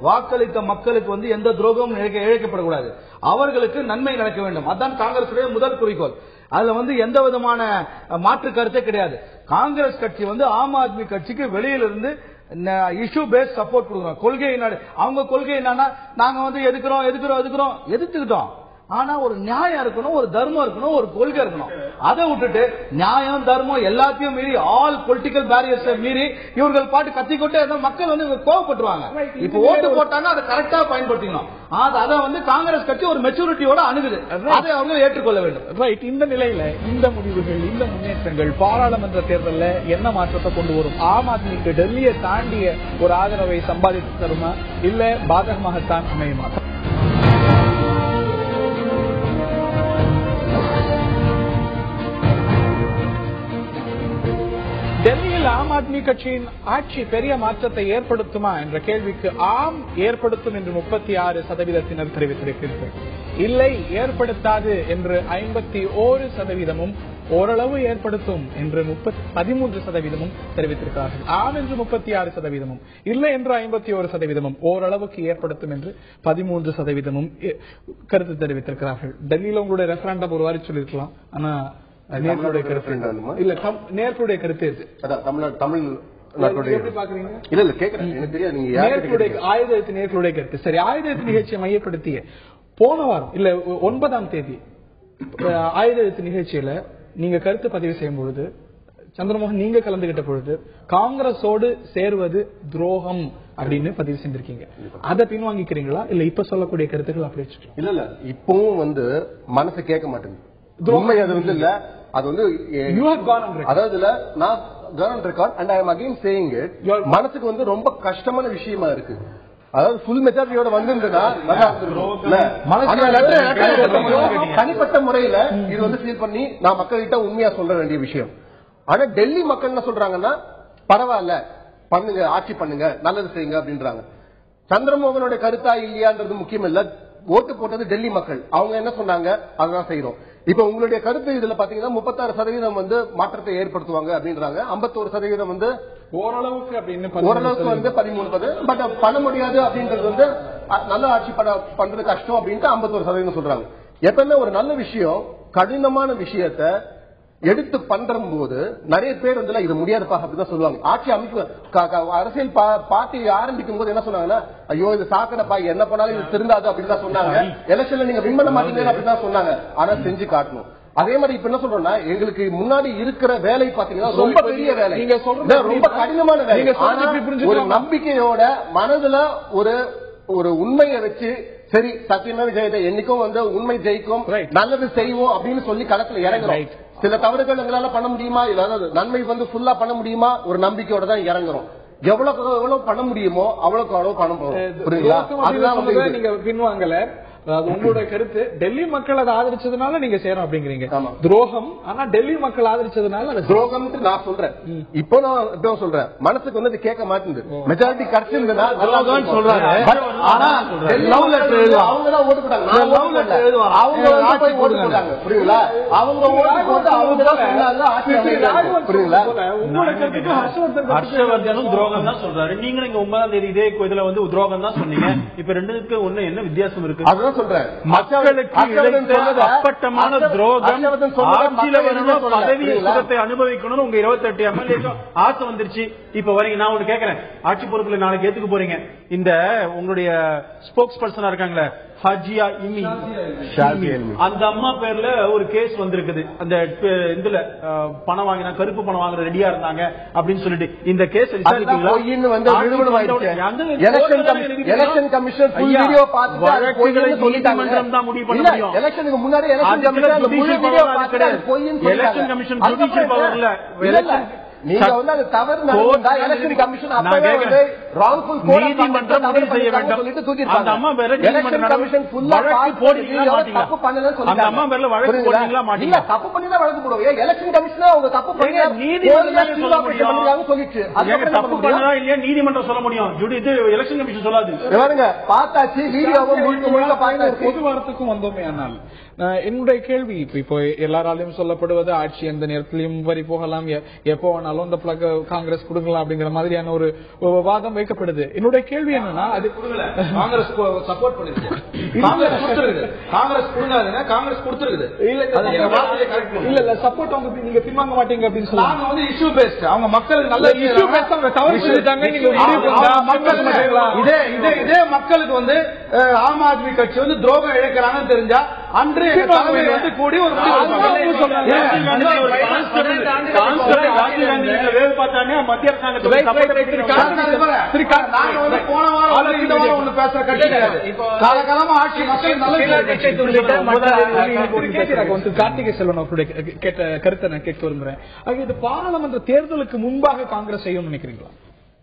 வாக்களித்த மக்களுக்கு வந்து எந்த துரோகமும் இழைக்கப்படக்கூடாது, அவர்களுக்கு நன்மை நடக்க வேண்டும். அதுதான் காங்கிரஸ் முதல் குறிக்கோள். அதுல வந்து எந்த விதமான மாற்று கருத்தே கிடையாது. காங்கிரஸ் கட்சி வந்து ஆம் ஆத்மி கட்சிக்கு வெளியிலிருந்து இஷ்யூ பேஸ் சப்போர்ட் கொடுக்குறோம். கொள்கை அவங்க கொள்கை என்னன்னா, நாங்க வந்து எதிர்த்துக்கிட்டோம். ஆனா ஒரு நியாயம் இருக்கணும், ஒரு தர்மம் இருக்கணும், ஒரு கொள்கை இருக்கணும். அதை விட்டுட்டு நியாயம் தர்மம் எல்லாத்தையும் மீறி, ஆல் பொலிட்டிக்கல் பேரியர்ஸ் மீறி இவர்கள் பாட்டு கத்திக்கொண்டே இருந்தா மக்கள் வந்து கோவப்பட்டுருவாங்க. இப்ப ஓட்டு போட்டாங்க, அதை கரெக்டா பயன்படுத்திக்கணும். அதை வந்து காங்கிரஸ் கட்சி ஒரு மெச்சூரிட்டியோட அணுகுது, அதை அவங்க ஏற்றுக்கொள்ள வேண்டும். ரைட். இந்த நிலையில இந்த முடிவுகள், இந்த முன்னேற்றங்கள் பாராளுமன்ற தேர்தலில் என்ன மாற்றத்தை கொண்டு வரும்? ஆம் ஆத்மிக்கு டெல்லியை தாண்டிய ஒரு ஆதரவை சம்பாதித்து தருமா, இல்ல பாதகமாகத்தான் அமையுமா? டெல்லியில் ஆம் ஆத்மி கட்சியின் ஆட்சி பெரிய மாற்றத்தை ஏற்படுத்துமா என்ற கேள்விக்கு ஆம் ஏற்படுத்தும் என்று 36% தெரிவித்திருக்கிறார்கள். இல்லை ஏற்படுத்தாது என்று 51%, ஓரளவு ஏற்படுத்தும் என்று 13% தெரிவித்திருக்கிறார்கள். ஆம் என்று 36%, இல்லை என்று 51%, ஓரளவுக்கு ஏற்படுத்தும் என்று 13% கருத்து தெரிவித்திருக்கிறார்கள். டெல்லியில உங்களுடைய ரெஃபரண்டம் ஒரு வாரி சொல்லிருக்கலாம், ஆனா நேர்களுடைய கருத்து இல்ல, நேர்களுடைய கருத்து ஆயுத எழுத்து நேர்களுடைய கருத்து. சரி, ஆயுத எழுத்து நிகழ்ச்சியை மையப்படுத்திய போன வாரம் இல்ல 9ஆம் தேதி ஆயுத எழுத்து நிகழ்ச்சியில நீங்க கருத்து பதிவு செய்யும் பொழுது, சந்திரமோகன் நீங்க கலந்துகிட்ட பொழுது, காங்கிரஸோடு சேருவது துரோகம் அப்படின்னு பதிவு செஞ்சிருக்கீங்க. அதை பின்வாங்கிக்கிறீங்களா, இல்ல இப்ப சொல்லக்கூடிய கருத்துக்கள் அப்படி வச்சுக்கலாம்? இல்ல இப்பவும் வந்து மனசு கேட்க மாட்டேங்குது. உண்மை அது வந்து இல்ல, அது வந்து அதாவது நான் government record and I am again saying it. மனசுக்கு வந்து ரொம்ப கஷ்டமான விஷயமா இருக்கு. அதாவது ஃபுல் மெஜாரிட்டியோட வந்திருந்தா தனிப்பட்ட முறையில இது வந்து ஃபீல் பண்ணி நான் மக்கள்கிட்ட உண்மையா சொல்ற வேண்டிய விஷயம். ஆனா டெல்லி மக்கள் என்ன சொல்றாங்கன்னா, பரவாயில்ல பண்ணுங்க, ஆட்சி பண்ணுங்க, நல்லது செய்யுங்க அப்படின்றாங்க. சந்திரமோகனோட கருத்தா இல்லையான்றது முக்கியம் இல்ல, ஓட்டு போட்டது டெல்லி மக்கள். அவங்க என்ன சொன்னாங்க அதுதான் செய்யறோம். இப்ப உங்களுடைய கருத்து இதுல பாத்தீங்கன்னா 36% வந்து மாற்றத்தை ஏற்படுத்துவாங்க அப்படின்றாங்க. 51% வந்து ஓரளவுக்கு அப்படின்னு ஓரளவுக்கு வந்து 13 பட் பண்ண முடியாது அப்படின்றது வந்து நல்ல ஆட்சி பண்றது கஷ்டம் அப்படின்ட்டு 51% சொல்றாங்க. எப்பவுமே ஒரு நல்ல விஷயம் கடினமான விஷயத்த எடுத்து பண்ற போது நிறைய பேர் வந்து இது முடியாதுப்பா அப்படிதான் சொல்லுவாங்க. ஆட்சி அமைப்பு அரசியல் பார்ட்டி ஆரம்பிக்கும் போது என்ன சொன்னாங்கன்னா, ஐயோ இது சாக்கடைப்பா என்ன பண்ணாலும் இது திருந்தாது அப்படின்னு தான் சொன்னாங்க. எலெக்ஷன்ல நீங்க வின் பண்ண மாட்டீங்க அப்படின்னு சொன்னாங்க. ஆனா செஞ்சு காட்டணும். அதே மாதிரி இப்ப என்ன சொல்றோம்னா, எங்களுக்கு முன்னாடி இருக்கிற வேலை பாத்தீங்கன்னா ரொம்ப பெரிய வேலை, நீங்க சொல்றது ரொம்ப கடினமான வேலை. ஒரு நம்பிக்கையோட மனதுல ஒரு உண்மையை வச்சு சரி சத்தியமே ஜெயத்தை என்னைக்கும் வந்து உண்மை ஜெயிக்கும், நல்லது செய்வோம் அப்படின்னு சொல்லி களத்துல இறங்குறோம். சில தவறுகள் எங்களால பண்ண முடியுமா, இல்ல நன்மை வந்து ஃபுல்லா பண்ண முடியுமா, ஒரு நம்பிக்கையோட தான் இறங்குறோம். எவ்வளவு பண்ண முடியுமோ அவ்வளவுக்கு அவ்வளவு பணம் போகும். நீங்க பின்வாங்கல. அதாவது உங்களுடைய கருத்து டெல்லி மக்கள் அதை ஆதரிச்சதுனால நீங்க செய்யறோம் அப்படிங்கிறீங்க. துரோகம் ஆனா டெல்லி மக்கள் ஆதரிச்சதுனால துரோகம் நான் சொல்றேன். இப்போ நான் சொல்றேன், மனசுக்கு வந்து கேட்க மாட்டேங்குது. மெஜாரிட்டி கிடைச்சிருந்தா சொல்றாங்க. ஆனா லவ் லெட்டர் எழுதுவாங்க, அவங்க தான் ஓட்டு போட்டாங்க. லவ் லெட்டர் எழுதுவாங்க, அவங்க போய் ஓட்டு போட்டாங்க. புரியுங்களா? அவங்க ஓட்டு போட்டு அவங்க தான் சொன்னாங்க ஆட்சி அமைக்க. புரியுங்களா? உங்களோட கருத்துக்கு ஹர்ஷவர்தனும் துரோகம் தான் சொல்றாரு. நீங்க 9ஆம் தேதி இதே இதுல வந்து துரோகம் தான் சொன்னீங்க. இப்ப ரெண்டுக்கு ஒண்ணு என்ன வித்தியாசம் இருக்கு? அதுதான் சொல்றேன். மக்களுக்கு அப்பட்டமான துரோகம், ஆட்சியில வரணும், பதவி சுகத்தை அனுபவிக்கணும். உங்க 28 எம்எல்ஏ ஆசை வந்துருச்சு. இப்ப வரீங்க, நான் ஒண்ணு கேட்கிறேன், ஆட்சி பொறுப்புல நாளைக்கு ஏத்துக்க போறீங்க. இந்த உங்களுடைய ஸ்போக்ஸ் பர்சனா இருக்காங்களே ஹஜியா இமி, அந்த அம்மா பேர்ல ஒரு கேஸ் வந்திருக்குது. அந்த இதுல பணம் வாங்கினா கருப்பு பணம் வாங்குற ரெடியா இருந்தாங்க அப்படின்னு சொல்லிட்டு இந்த கேஸ் எலெக்ஷன் கமிஷன் நீதிமன்றம் தான் முடிவு பண்ண முடியும். எலெக்ஷனுக்கு முன்னாடி எலெக்ஷன் கமிஷன் ஜுடிஷியல் பவர்ல நீங்க வந்து அது தவறு நடந்தா எலெக்ஷன் கமிஷன் அப்பவே வந்து ராங்ஃபுல் நீதிமன்றம் முடிவு செய்ய வேண்டும் சொல்லிட்டு தூக்கிட்டாங்க. அந்த அம்மா பேர்ல எலெக்ஷன் கமிஷன் ஃபுல்லா போடுறீங்களா மாட்டீங்களா? தப்பு பண்ணலன்னு சொல்லிட்டாங்க. அந்த அம்மா பேர்ல வழக்கு போடுறீங்களா மாட்டீங்களா? இல்ல தப்பு பண்ணி தான் வழக்கு போடுவீங்க. எலெக்ஷன் கமிஷன் அவங்க தப்பு பண்ணி நீதிமன்றம் சொல்ல முடியும் சொல்லிச்சு. அது தப்பு பண்ணா இல்லையா நீதிமன்றம் சொல்ல முடியும். இது எலெக்ஷன் கமிஷன் சொல்லாது. பாருங்க பார்த்தாச்சு, வீடியோவை முழுக்க பார்த்தாச்சு. பொது வாரத்துக்கும் வந்தோமே. ஆனால் என்னுடைய கேள்வி இப்போ எல்லாராலையும் சொல்லப்படுவது ஆட்சி எந்த நேரத்திலையும் வரி போகலாம், எப்போ வேணாலும் இந்த பிளக் காங்கிரஸ் கொடுக்கலாம் அப்படிங்கிற மாதிரியான ஒரு வாதம் வைக்கப்படுது. என்னுடைய கேள்வி என்னன்னா, அது காங்கிரஸ் சப்போர்ட் பண்ணிருக்கு, காங்கிரஸ் கொடுத்துருக்குது, காங்கிரஸ் கொடுங்க, காங்கிரஸ் கொடுத்துருக்குது. இல்ல சப்போர்ட் அவங்க நீங்க பின்வாங்க மாட்டீங்க அப்படின்னு சொல்லி நாங்க வந்து இஷ்யூ பேஸ்ட், அவங்க மக்களுக்கு நல்ல இஷ்யூ பேஸ்ட் அவங்க தவறு செஞ்சுட்டாங்க. இதே மக்களுக்கு வந்து ஆம் ஆத்மி கட்சி வந்து துரோகம் இழைக்கிறாங்கன்னு தெரிஞ்சா அன்று வந்து கூடி ஒரு மத்திய பேசுற கட்சி கிடையாது. காலகாலமா ஆட்சி மக்கள் கார்த்திகை செல்வன் அவர்களுடைய கருத்தை நான் கேட்க விரும்புறேன். இது பாராளுமன்ற தேர்தலுக்கு முன்பாக காங்கிரஸ் செய்யும் நினைக்கிறீங்களா?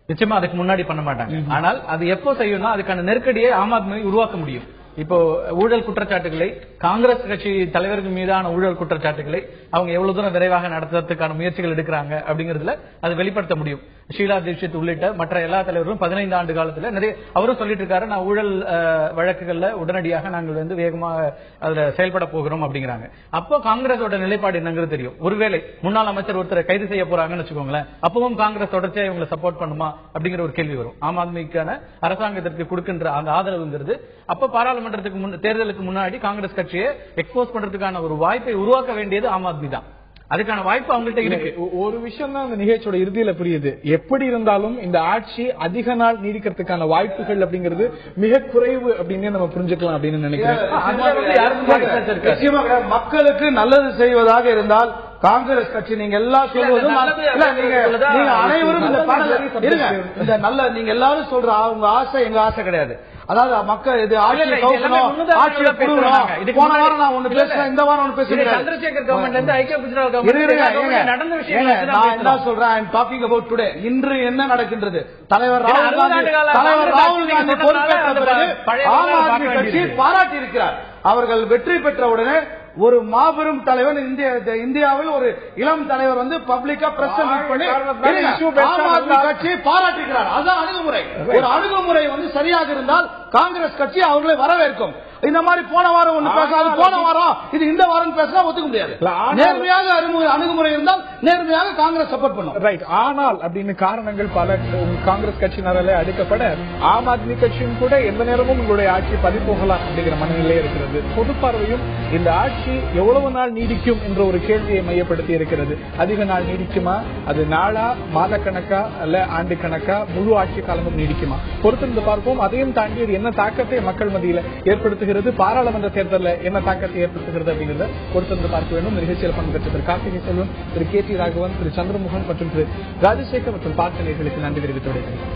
நிச்சயமா அதுக்கு முன்னாடி பண்ண மாட்டாங்க. ஆனால் அது எப்போ செய்யணும்னா அதுக்கான நெருக்கடியை ஆம் ஆத்மி உருவாக்க முடியும். இப்போ ஊழல் குற்றச்சாட்டுகளை, காங்கிரஸ் கட்சி தலைவர்கள் மீதான ஊழல் குற்றச்சாட்டுகளை அவங்க எவ்வளவு தூரம் விரைவாக நடத்துறதுக்கான முயற்சிகள் எடுக்கிறாங்க அப்படிங்கறதுல அது வெளிப்படுத்த முடியும். ஷீலா தீட்சித் உள்ளிட்ட மற்ற எல்லா தலைவர்களும் 15 ஆண்டு காலத்துல நிறைய அவரும் சொல்லிட்டு இருக்காரு, நான் ஊழல் வழக்குகள்ல உடனடியாக நாங்கள் வந்து வேகமாக அதுல செயல்பட போகிறோம் அப்படிங்கிறாங்க. அப்போ காங்கிரஸோட நிலைப்பாடு என்னங்கிறது தெரியும். ஒருவேளை முன்னாள் அமைச்சர் ஒருத்தரை கைது செய்ய போறாங்கன்னு வச்சுக்கோங்களேன், அப்பவும் காங்கிரஸ் தொடர்ச்சியா இவங்களை சப்போர்ட் பண்ணுமா அப்படிங்கிற ஒரு கேள்வி வரும். ஆம் ஆத்மிக்கான அரசாங்கத்திற்கு கொடுக்கின்ற அந்த ஆதரவுங்கிறது அப்ப பாராளுமன்றத்துக்கு தேர்தலுக்கு முன்னாடி காங்கிரஸ் கட்சியை எக்ஸ்போஸ் பண்றதுக்கான ஒரு வாய்ப்பை உருவாக்க வேண்டியது ஆம் ஆத்மி தான். அதுக்கான வாய்ப்பு அவங்கள்ட்ட இருக்கு. ஒரு விஷயம் தான் அந்த நிகழ்ச்சியோட இறுதியில புரியுது. எப்படி இருந்தாலும் இந்த ஆட்சி அதிக நாள் நீடிக்கிறதுக்கான வாய்ப்புகள் அப்படிங்கிறது மிக குறைவு அப்படின்னு நம்ம புரிஞ்சுக்கலாம் அப்படின்னு நினைக்கிறேன். மக்களுக்கு நல்லது செய்வதாக இருந்தால் காங்கிரஸ் கட்சி நீங்க எல்லாம் சொல்வதும் அனைவரும் இந்த நல்ல நீங்க எல்லாரும் சொல்ற அவங்க ஆசை எங்க ஆசை கிடையாது. அதாவது மக்கள் இது ஆட்சியை போன வாரம் நான் ஒண்ணு பேசுறேன், இந்த வாரம் ஒண்ணு பேசுறேன். சந்திரசேகர் கவர்மெண்ட்ல இருந்து ஐக்கிய குஜராத் நடந்த விஷயம் நான் என்ன சொல்றேன், I am talking about today. இன்று என்ன நடக்கின்றது? தலைவர் ராகுல் காந்தி பொறுப்பேற்ற பிறகு ஆம் ஆத்மி கட்சி பாராட்டி இருக்கிறார். அவர்கள் வெற்றி பெற்ற உடனே ஒரு மாபெரும் தலைவர் இந்தியாவில் ஒரு இளம் தலைவர் வந்து பப்ளிக்கா பிரஸ் மீட் பண்ணி ஆம் ஆத்மி கட்சியை பாராட்டுகிறார். அதான் அணுகுமுறை. ஒரு அணுகுமுறை வந்து சரியாக இருந்தால் காங்கிரஸ் கட்சி அவர்களை வரவேற்கும். இந்த மாதிரி போன வாரம் ஒண்ணு பேசாது, போன வாரம் இது இந்த வாரம் பேசினா ஒத்துக்க முடியாது. நேர்மையாக அணுகுமுறை இருந்தால் நேர்மையாக காங்கிரஸ் சப்போர்ட் பண்ணும். ரைட். ஆனால் அப்படின்னு காரணங்கள் பல காங்கிரஸ் கட்சியினராலே அடிக்கப்பட ஆம் ஆத்மி கட்சியும் கூட எந்த நேரமும் உங்களுடைய ஆட்சி பறிபோகலாம் அப்படிங்கிற மனநிலை இருக்கிறது. பொது பார்வையும் இந்த ஆட்சி எவ்வளவு நாள் நீடிக்கும் என்ற ஒரு கேள்வியை மையப்படுத்தி இருக்கிறது. அதிக நாள் நீடிக்குமா, அது நாளா, மாத கணக்கா, அல்ல ஆண்டு கணக்கா, முழு ஆட்சி காலமும் நீடிக்குமா, பொறுத்திருந்து பார்ப்போம். அதையும் தாண்டி அது என்ன தாக்கத்தை மக்கள் மத்தியில் ஏற்படுத்துகிறது, பாராளுமன்ற தேர்தலில் என்ன தாக்கத்தை ஏற்படுத்துகிறது அப்படிங்கிறத பொறுத்திருந்து பார்க்க வேண்டும். நிகழ்ச்சியில் பங்கேற்ற திரு கார்த்திகை செல்வன், திரு கே டி ராகவன், திரு சந்திரமோகன் மற்றும் திரு ராஜசேகர் மற்றும் பார்க்க நேயர்களுக்கு நன்றி தெரிவித்து விடைபெறுகிறேன்.